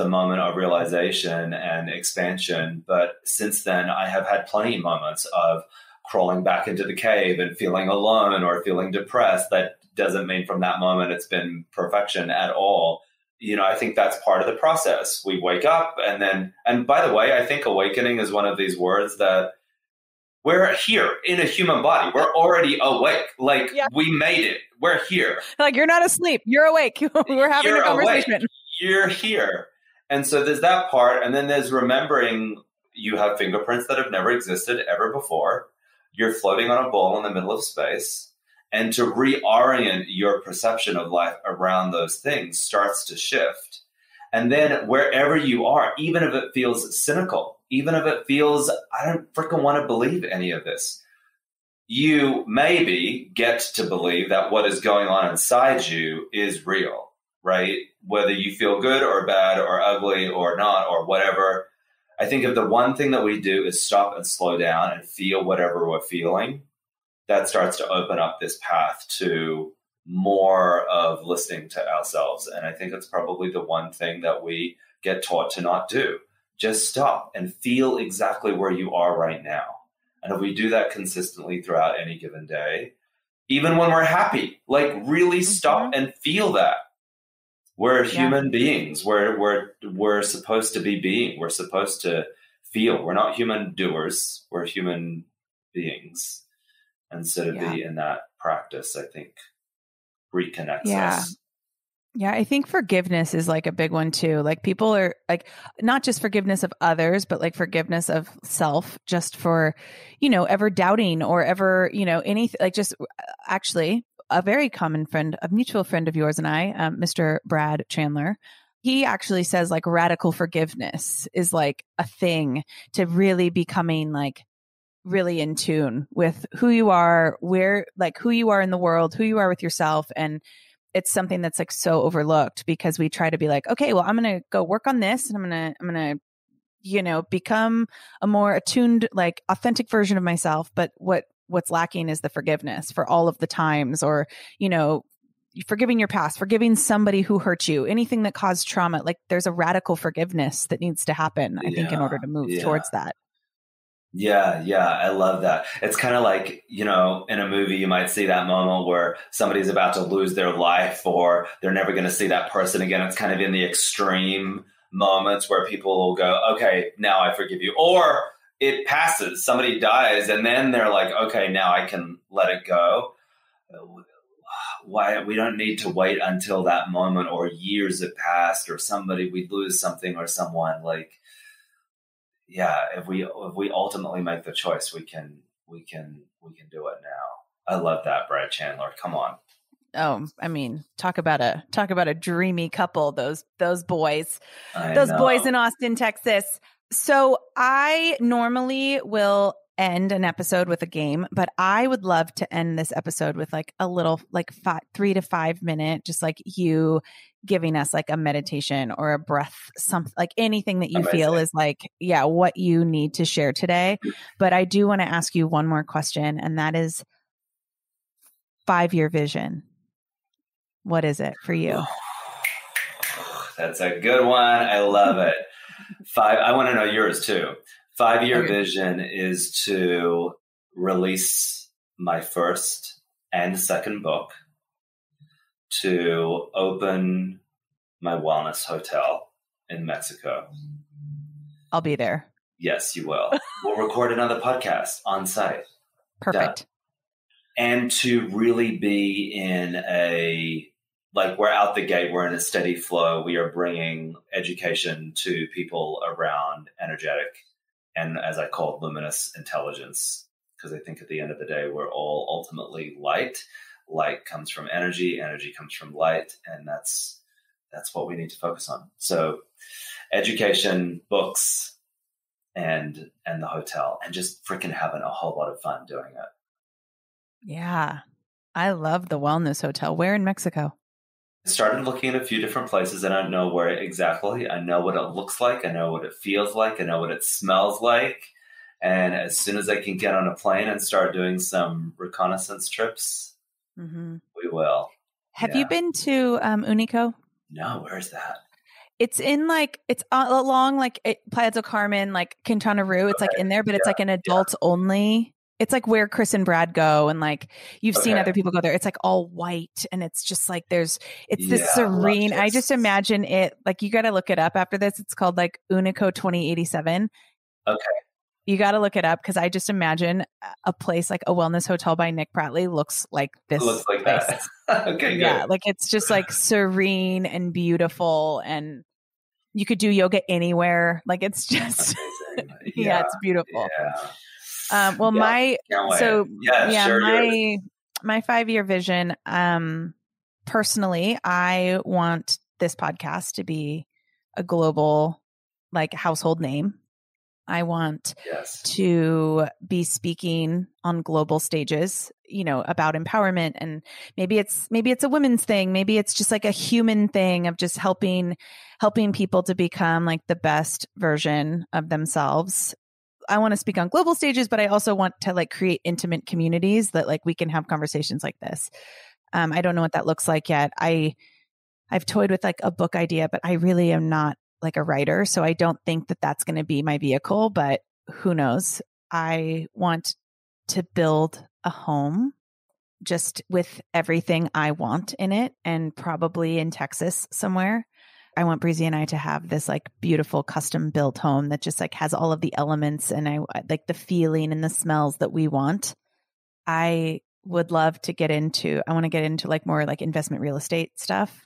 [SPEAKER 2] moment of realization and expansion. But since then, I have had plenty of moments of crawling back into the cave and feeling alone or feeling depressed. That doesn't mean from that moment it's been perfection at all. I think that's part of the process. We wake up and by the way, I think awakening is one of these words that we're here in a human body. We're already awake. Like we made it. We're here.
[SPEAKER 1] Like you're not asleep. You're awake. We're having a conversation.
[SPEAKER 2] Awake. You're here. And so there's that part. And then there's remembering you have fingerprints that have never existed ever before. You're floating on a ball in the middle of space. And to reorient your perception of life around those things starts to shift. And then wherever you are, even if it feels cynical, even if it feels, I don't freaking want to believe any of this, you maybe get to believe that what is going on inside you is real, right? Whether you feel good or bad or ugly or not or whatever. I think if the one thing that we do is stop and slow down and feel whatever we're feeling, that starts to open up this path to more of listening to ourselves. And I think it's probably the one thing that we get taught to not do. Just stop and feel exactly where you are right now. And if we do that consistently throughout any given day, even when we're happy, like really stop and feel that. We're human beings. We're supposed to be being. We're supposed to feel. We're not human doers. We're human beings. And so to be in that practice, I think, reconnects us.
[SPEAKER 1] Yeah, I think forgiveness is like a big one too. Like people are like, not just forgiveness of others, but like forgiveness of self, just for, ever doubting or ever, anything, like just actually a very common friend, a mutual friend of yours and I, Mr. Brad Chandler, he actually says like radical forgiveness is like a thing to really becoming like really in tune with who you are, who you are in the world, who you are with yourself. And it's something that's like so overlooked because we try to be like, okay, well, I'm going to go work on this and I'm going to, become a more attuned, like authentic version of myself. But what's lacking is the forgiveness for all of the times or, forgiving your past, forgiving somebody who hurt you, anything that caused trauma. Like there's a radical forgiveness that needs to happen, I think, in order to move towards that.
[SPEAKER 2] Yeah, I love that. It's kind of like, in a movie, you might see that moment where somebody's about to lose their life or they're never going to see that person again. It's kind of in the extreme moments where people will go, okay, now I forgive you. Or it passes, somebody dies, and then they're like, okay, now I can let it go. Why? We don't need to wait until that moment or years have passed or we lose something or someone like, if we ultimately make the choice, we can do it now. I love that, Brad Chandler. Come on.
[SPEAKER 1] Oh, I mean, talk about a dreamy couple. Those boys in Austin, Texas. So I normally will end an episode with a game, but I would love to end this episode with like a little, like 3 to 5 minute, just like you giving us like a meditation or a breath, something like anything that you feel is like, what you need to share today. But I do want to ask you one more question, and that is 5-year vision. What is it for you?
[SPEAKER 2] That's a good one. I love it. I want to know yours too. 5-year vision is to release my first and second book, to open my wellness hotel in Mexico.
[SPEAKER 1] I'll be there.
[SPEAKER 2] Yes, you will. We'll record another podcast on site.
[SPEAKER 1] Perfect.
[SPEAKER 2] Done. And to really be in we're out the gate, we're in a steady flow. We are bringing education to people around energetic and, as I call it, luminous intelligence. Because I think at the end of the day, we're all ultimately light. Light comes from energy. Energy comes from light. And that's what we need to focus on. So education, books, and the hotel, and just freaking having a whole lot of fun doing it.
[SPEAKER 1] Yeah. I love the wellness hotel. Where in Mexico?
[SPEAKER 2] I started looking at a few different places. I don't know where exactly. I know what it looks like. I know what it feels like. I know what it smells like. And as soon as I can get on a plane and start doing some reconnaissance trips, we will.
[SPEAKER 1] Have you been to Unico?
[SPEAKER 2] No, where's that?
[SPEAKER 1] It's in it's along Playa del Carmen, Quintana Roo. It's in there, but it's an adults only. It's where Chris and Brad go, and you've seen other people go there. It's all white, and it's just it's this serene. I just imagine it you got to look it up after this. It's called Unico 2087.
[SPEAKER 2] Okay.
[SPEAKER 1] You got to look it up because I just imagine a place like a wellness hotel by Nick Pratley looks like this.
[SPEAKER 2] It looks like place. That. Okay, good.
[SPEAKER 1] Yeah, it's just serene and beautiful, and you could do yoga anywhere. It's just it's beautiful.
[SPEAKER 2] Yeah.
[SPEAKER 1] My 5-year vision. Personally, I want this podcast to be a global household name. I want to be speaking on global stages, about empowerment, and maybe it's a women's thing. Maybe it's just a human thing of just helping people to become the best version of themselves. I want to speak on global stages, but I also want to create intimate communities that we can have conversations like this. I don't know what that looks like yet. I've toyed with a book idea, but I really am not a writer. So I don't think that that's going to be my vehicle, but who knows? I want to build a home just with everything I want in it, and probably in Texas somewhere. I want Breezy and I to have this beautiful custom built home that just has all of the elements, and I the feeling and the smells that we want. I would love to get into, I want to get into more investment real estate stuff.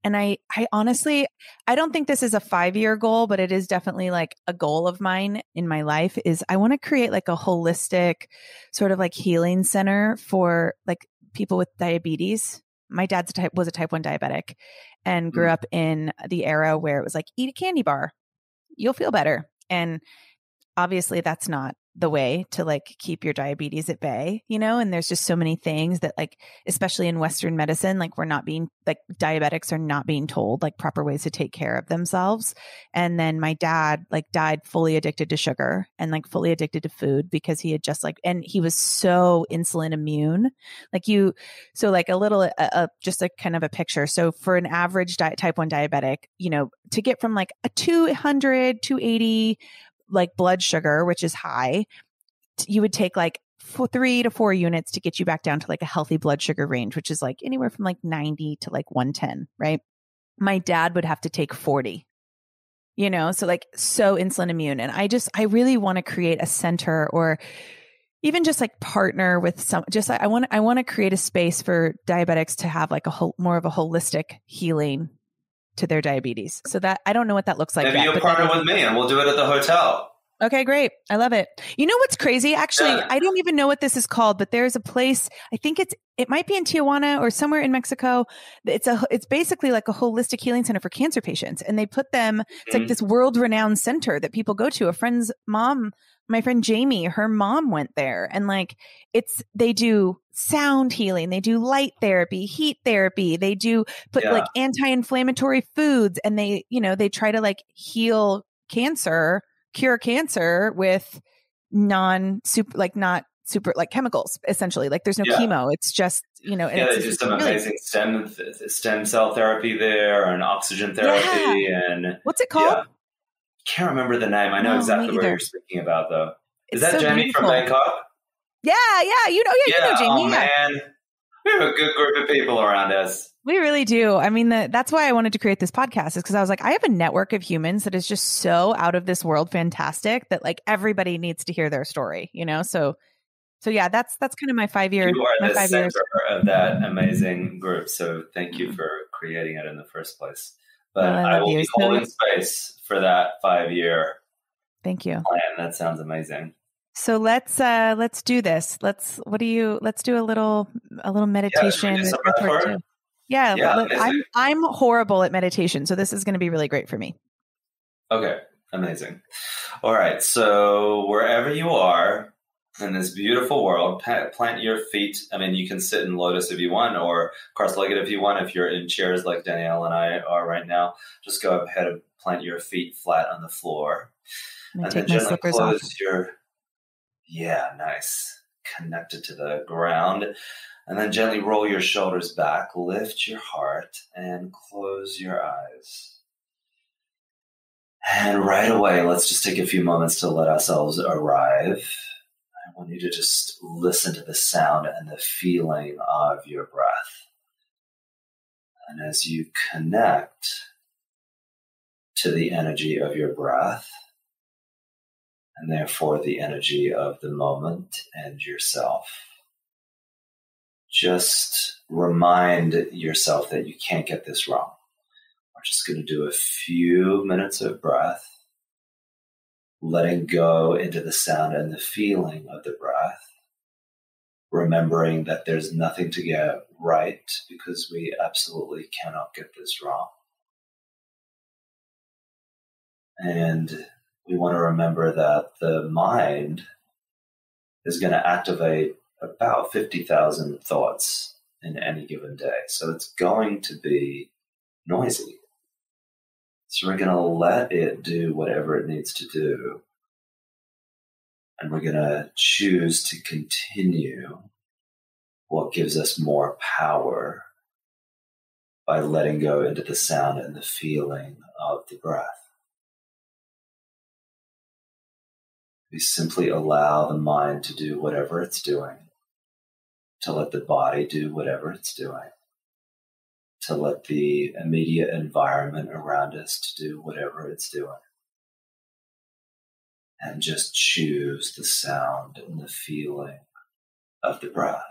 [SPEAKER 1] And I honestly, I don't think this is a 5-year goal, but it is definitely a goal of mine in my life is I want to create a holistic sort of healing center for people with diabetes. My dad's was a type 1 diabetic and grew up in the era where it was eat a candy bar, you'll feel better. And obviously that's not the way to keep your diabetes at bay, and there's just so many things that especially in Western medicine, we're not being diabetics are not being told proper ways to take care of themselves. And then my dad died fully addicted to sugar and fully addicted to food because he had just and he was so insulin immune, so a little, just kind of a picture. So for an average type 1 diabetic, to get from a 200, 280, blood sugar, which is high, you would take 3 to 4 units to get you back down to a healthy blood sugar range, which is anywhere from 90 to 110, right? My dad would have to take 40, so so insulin immune. And I really want to create a center, or even just partner with some, I want to create a space for diabetics to have more of a holistic healing to their diabetes. So that I don't know what that looks like.
[SPEAKER 2] Maybe you'll partner with me and we'll do it at the hotel.
[SPEAKER 1] Okay, great. I love it. You know what's crazy? Actually, I don't even know what this is called, but there's a place, I think it might be in Tijuana or somewhere in Mexico. It's basically a holistic healing center for cancer patients. And they put them, it's this world-renowned center that people go to. A friend's mom, my friend Jamie, her mom went there, and they do sound healing. They do light therapy, heat therapy. They do put anti-inflammatory foods, and they try to heal cancer, cure cancer with not super chemicals, essentially. There's no chemo. It's just,
[SPEAKER 2] they do some amazing stem cell therapy there, and oxygen therapy. And
[SPEAKER 1] what's it called?
[SPEAKER 2] Yeah. Can't remember the name. I know exactly what you're speaking about, though. Is that
[SPEAKER 1] so
[SPEAKER 2] Jamie
[SPEAKER 1] beautiful.
[SPEAKER 2] from Bangkok?
[SPEAKER 1] Yeah, you know Jamie.
[SPEAKER 2] Oh, man. We have a good group of people around us.
[SPEAKER 1] We really do. I mean, that's why I wanted to create this podcast, is because I was I have a network of humans that is just so out of this world fantastic that everybody needs to hear their story, So yeah, that's kind of my 5-year.
[SPEAKER 2] You are the center of that amazing group. So thank you for creating it in the first place. But I will be holding space for that 5-year.
[SPEAKER 1] Thank you.
[SPEAKER 2] Plan. That sounds amazing.
[SPEAKER 1] So let's do this. Let's do a little meditation. I'm horrible at meditation, so this is going to be really great for me.
[SPEAKER 2] Okay, amazing. All right, so wherever you are in this beautiful world, plant your feet. I mean, you can sit in lotus if you want, or cross-legged if you want. If you're in chairs like Danielle and I are right now, just go ahead and plant your feet flat on the floor. And then gently close your Yeah, nice. Connected to the ground. And then gently roll your shoulders back, lift your heart, and close your eyes. And right away, let's just take a few moments to let ourselves arrive. I want you to just listen to the sound and the feeling of your breath. And as you connect to the energy of your breath, and therefore the energy of the moment and yourself, just remind yourself that you can't get this wrong. We're just going to do a few minutes of breath, letting go into the sound and the feeling of the breath, remembering that there's nothing to get right because we absolutely cannot get this wrong. And we want to remember that the mind is going to activate about 50,000 thoughts in any given day. So it's going to be noisy. So we're going to let it do whatever it needs to do. And we're going to choose to continue what gives us more power by letting go into the sound and the feeling of the breath. We simply allow the mind to do whatever it's doing, to let the body do whatever it's doing, to let the immediate environment around us to do whatever it's doing, and just choose the sound and the feeling of the breath.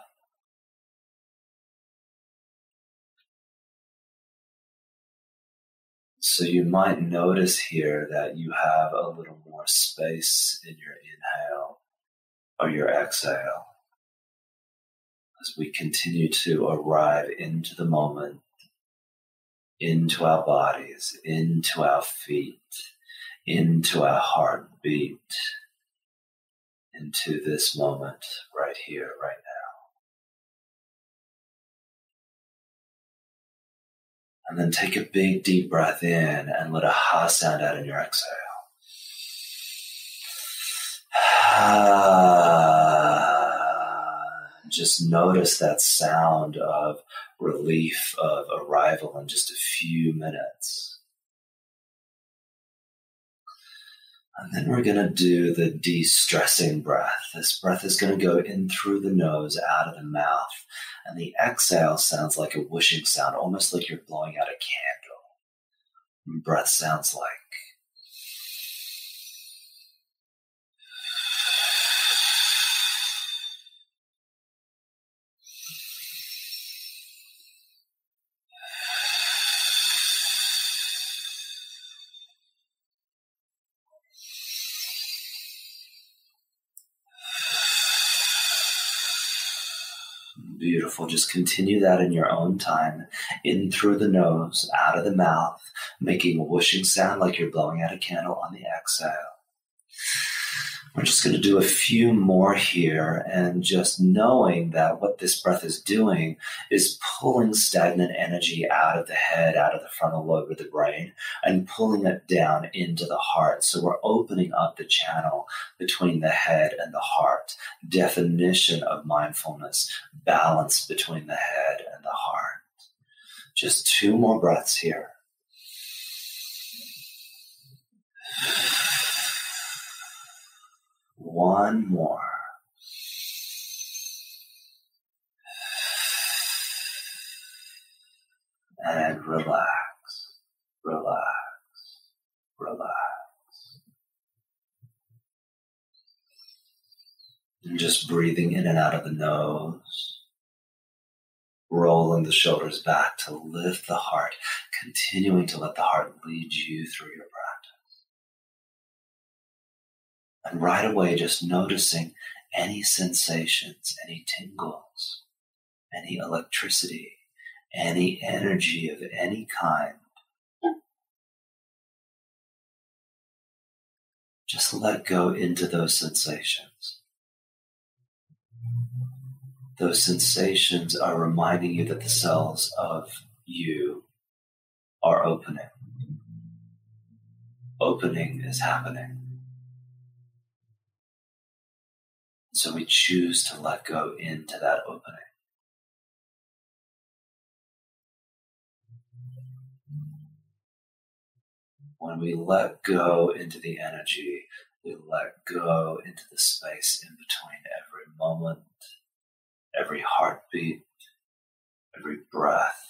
[SPEAKER 2] So you might notice here that you have a little more space in your inhale or your exhale as we continue to arrive into the moment, into our bodies, into our feet, into our heartbeat, into this moment right here, right now. And then take a big deep breath in and let a ha sound out in your exhale. Just notice that sound of relief, of arrival in just a few minutes. And then we're going to do the de-stressing breath. This breath is going to go in through the nose, out of the mouth. And the exhale sounds like a whooshing sound, almost like you're blowing out a candle. And breath sounds like. Beautiful. Just continue that in your own time. In through the nose, out of the mouth, making a whooshing sound like you're blowing out a candle on the exhale. We're just going to do a few more here, and just knowing that what this breath is doing is pulling stagnant energy out of the head, out of the frontal lobe of the brain, and pulling it down into the heart. So we're opening up the channel between the head and the heart. Definition of mindfulness, balance between the head and the heart. Just two more breaths here. One more. And relax, relax, relax. And just breathing in and out of the nose. Rolling the shoulders back to lift the heart. Continuing to let the heart lead you through your practice. And right away, just noticing any sensations, any tingles, any electricity, any energy of any kind. Just let go into those sensations. Those sensations are reminding you that the cells of you are opening. Opening is happening. So we choose to let go into that opening. When we let go into the energy, we let go into the space in between every moment, every heartbeat, every breath.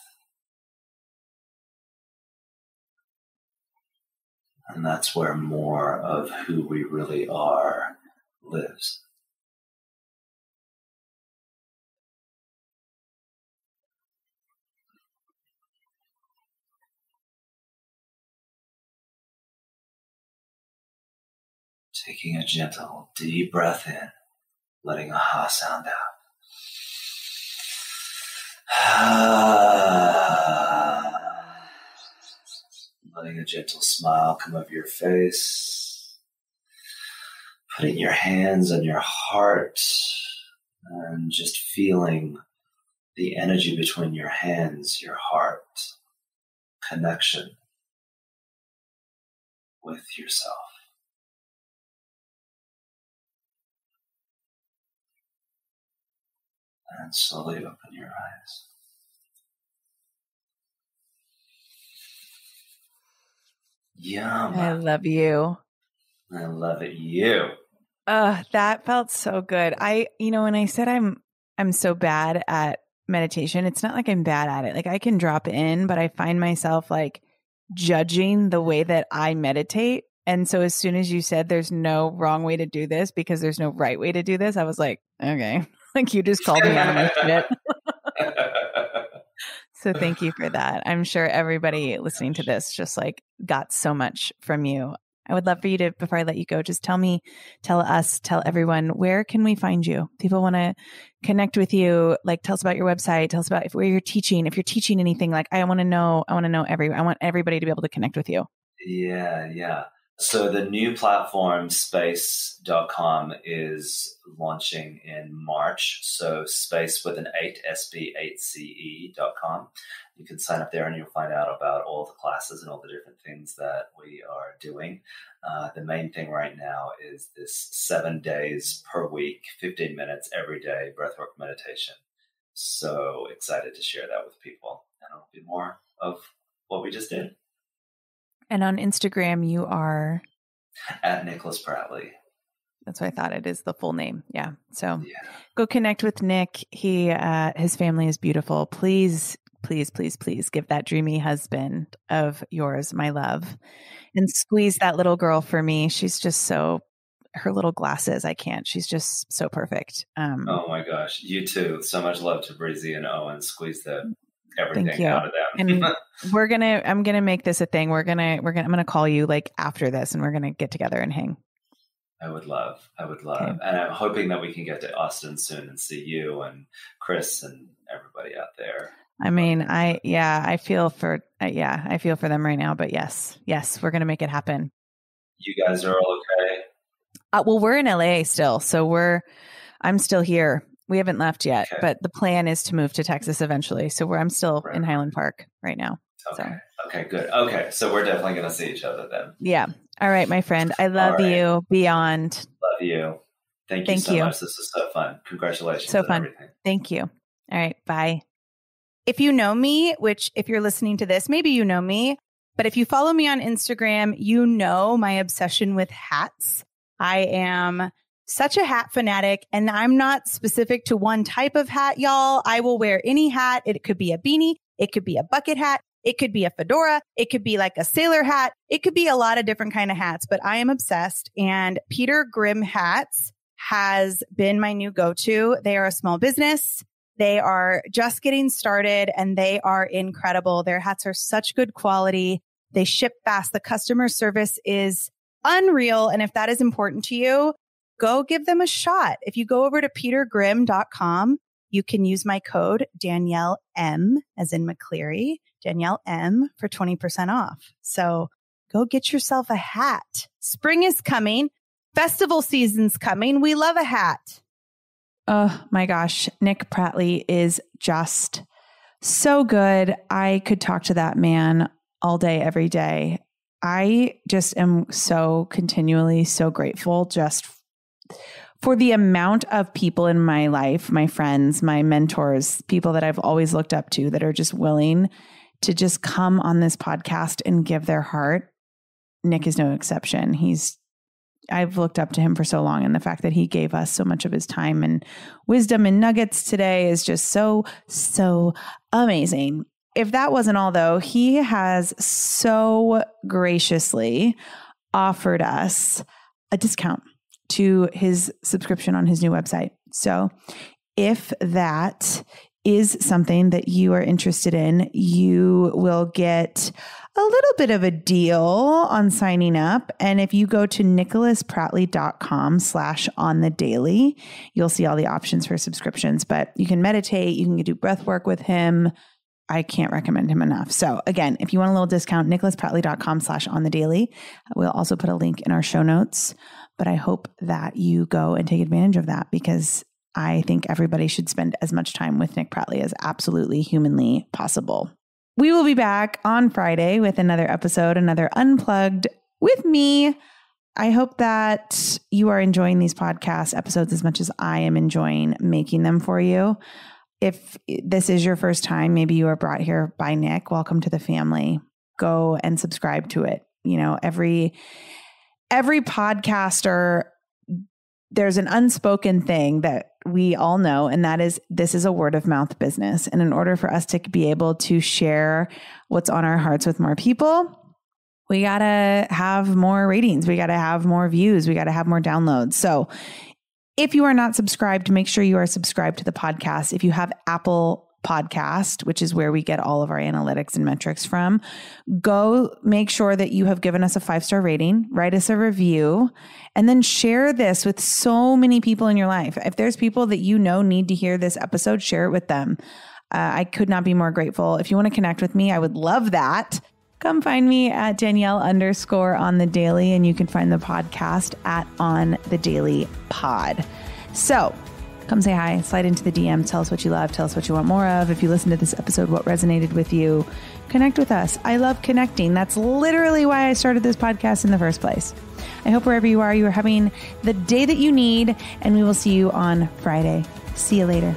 [SPEAKER 2] And that's where more of who we really are lives. Taking a gentle, deep breath in, letting a ha sound out. Letting a gentle smile come over your face. Putting your hands on your heart and just feeling the energy between your hands, your heart, connection with yourself. And slowly open your eyes. Yum.
[SPEAKER 1] I love you.
[SPEAKER 2] I love it. You.
[SPEAKER 1] That felt so good. When I said I'm so bad at meditation, it's not like I'm bad at it. Like I can drop in, but I find myself like judging the way that I meditate. And so as soon as you said there's no wrong way to do this because there's no right way to do this, I was like, okay. Like you just called me out of my shit. So thank you for that. I'm sure everybody listening to this just like got so much from you. I would love for you to, before I let you go, just tell everyone, where can we find you? People want to connect with you. Like tell us about your website. Tell us about where you're teaching. If you're teaching anything, like I want everybody to be able to connect with you.
[SPEAKER 2] Yeah. So the new platform, space.com, is launching in March. So space with an 8, SB8CE.com. You can sign up there and you'll find out about all the classes and all the different things that we are doing. The main thing right now is this 7 days per week, 15 minutes every day, breathwork meditation. So excited to share that with people. And it'll be more of what we just did.
[SPEAKER 1] And on Instagram, you are?
[SPEAKER 2] At Nicholas Pratley.
[SPEAKER 1] That's what I thought. It is the full name. Yeah. So Go connect with Nick. His family is beautiful. Please give that dreamy husband of yours my love and squeeze that little girl for me. She's just her little glasses. I can't. She's just so perfect.
[SPEAKER 2] Oh my gosh. You too. So much love to Breezy and Owen. Squeeze everything out of them.
[SPEAKER 1] And I'm going to make this a thing. I'm going to call you like after this and we're going to get together and hang.
[SPEAKER 2] I would love.
[SPEAKER 1] Okay.
[SPEAKER 2] And I'm hoping that we can get to Austin soon and see you and Chris and everybody out there.
[SPEAKER 1] I mean, I feel for them right now, but yes, we're going to make it happen.
[SPEAKER 2] You guys are all okay?
[SPEAKER 1] Well, we're in LA still. So I'm still here. We haven't left yet, but the plan is to move to Texas eventually. So I'm still in Highland Park right now.
[SPEAKER 2] Okay, good. Okay. So we're definitely going to see each other then.
[SPEAKER 1] Yeah. All right, my friend. I love you beyond.
[SPEAKER 2] Love you. Thank you so much. This was so fun. Congratulations.
[SPEAKER 1] So fun.
[SPEAKER 2] Everything.
[SPEAKER 1] Thank you. All right. Bye. If you know me, which if you're listening to this, maybe you know me, but if you follow me on Instagram, you know my obsession with hats. I am such a hat fanatic, and I'm not specific to one type of hat, y'all. I will wear any hat. It could be a beanie. It could be a bucket hat. It could be a fedora. It could be like a sailor hat. It could be a lot of different kind of hats, but I am obsessed. And Peter Grimm Hats has been my new go-to. They are a small business. They are just getting started and they are incredible. Their hats are such good quality. They ship fast. The customer service is unreal. And if that is important to you, go give them a shot. If you go over to petergrimm.com, you can use my code Danielle M as in McCleary, Danielle M for 20% off. So go get yourself a hat. Spring is coming. Festival season's coming. We love a hat. Oh my gosh. Nick Pratley is just so good. I could talk to that man all day, every day. I just am so continually so grateful just for the amount of people in my life, my friends, my mentors, people that I've always looked up to that are just willing to just come on this podcast and give their heart. Nick is no exception. I've looked up to him for so long, and the fact that he gave us so much of his time and wisdom and nuggets today is just so, so amazing. If that wasn't all, though, he has so graciously offered us a discount to his subscription on his new website. So if that is something that you are interested in, you will get a little bit of a deal on signing up. And if you go to nicholaspratley.com/onthedaily, you'll see all the options for subscriptions, but you can meditate, you can do breath work with him. I can't recommend him enough. So again, if you want a little discount, nicholaspratley.com/onthedaily. We'll also put a link in our show notes, but I hope that you go and take advantage of that, because I think everybody should spend as much time with Nick Pratley as absolutely humanly possible. We will be back on Friday with another episode, another Unplugged with me. I hope that you are enjoying these podcast episodes as much as I am enjoying making them for you. If this is your first time, maybe you are brought here by Nick, welcome to the family. Go and subscribe to it. You know, every podcaster, there's an unspoken thing that we all know, and that is this is a word of mouth business. And in order for us to be able to share what's on our hearts with more people, we got to have more ratings. We got to have more views. We got to have more downloads. So if you are not subscribed, make sure you are subscribed to the podcast. If you have Apple Podcast, which is where we get all of our analytics and metrics from, go make sure that you have given us a 5-star rating, write us a review, and then share this with so many people in your life. If there's people that you know need to hear this episode, share it with them. I could not be more grateful. If you want to connect with me, I would love that. Come find me at Danielle_on-the-daily, and you can find the podcast at On the Daily Pod. So come say hi, slide into the DM, tell us what you love, tell us what you want more of. If you listen to this episode, what resonated with you, connect with us. I love connecting. That's literally why I started this podcast in the first place. I hope wherever you are having the day that you need, and we will see you on Friday. See you later.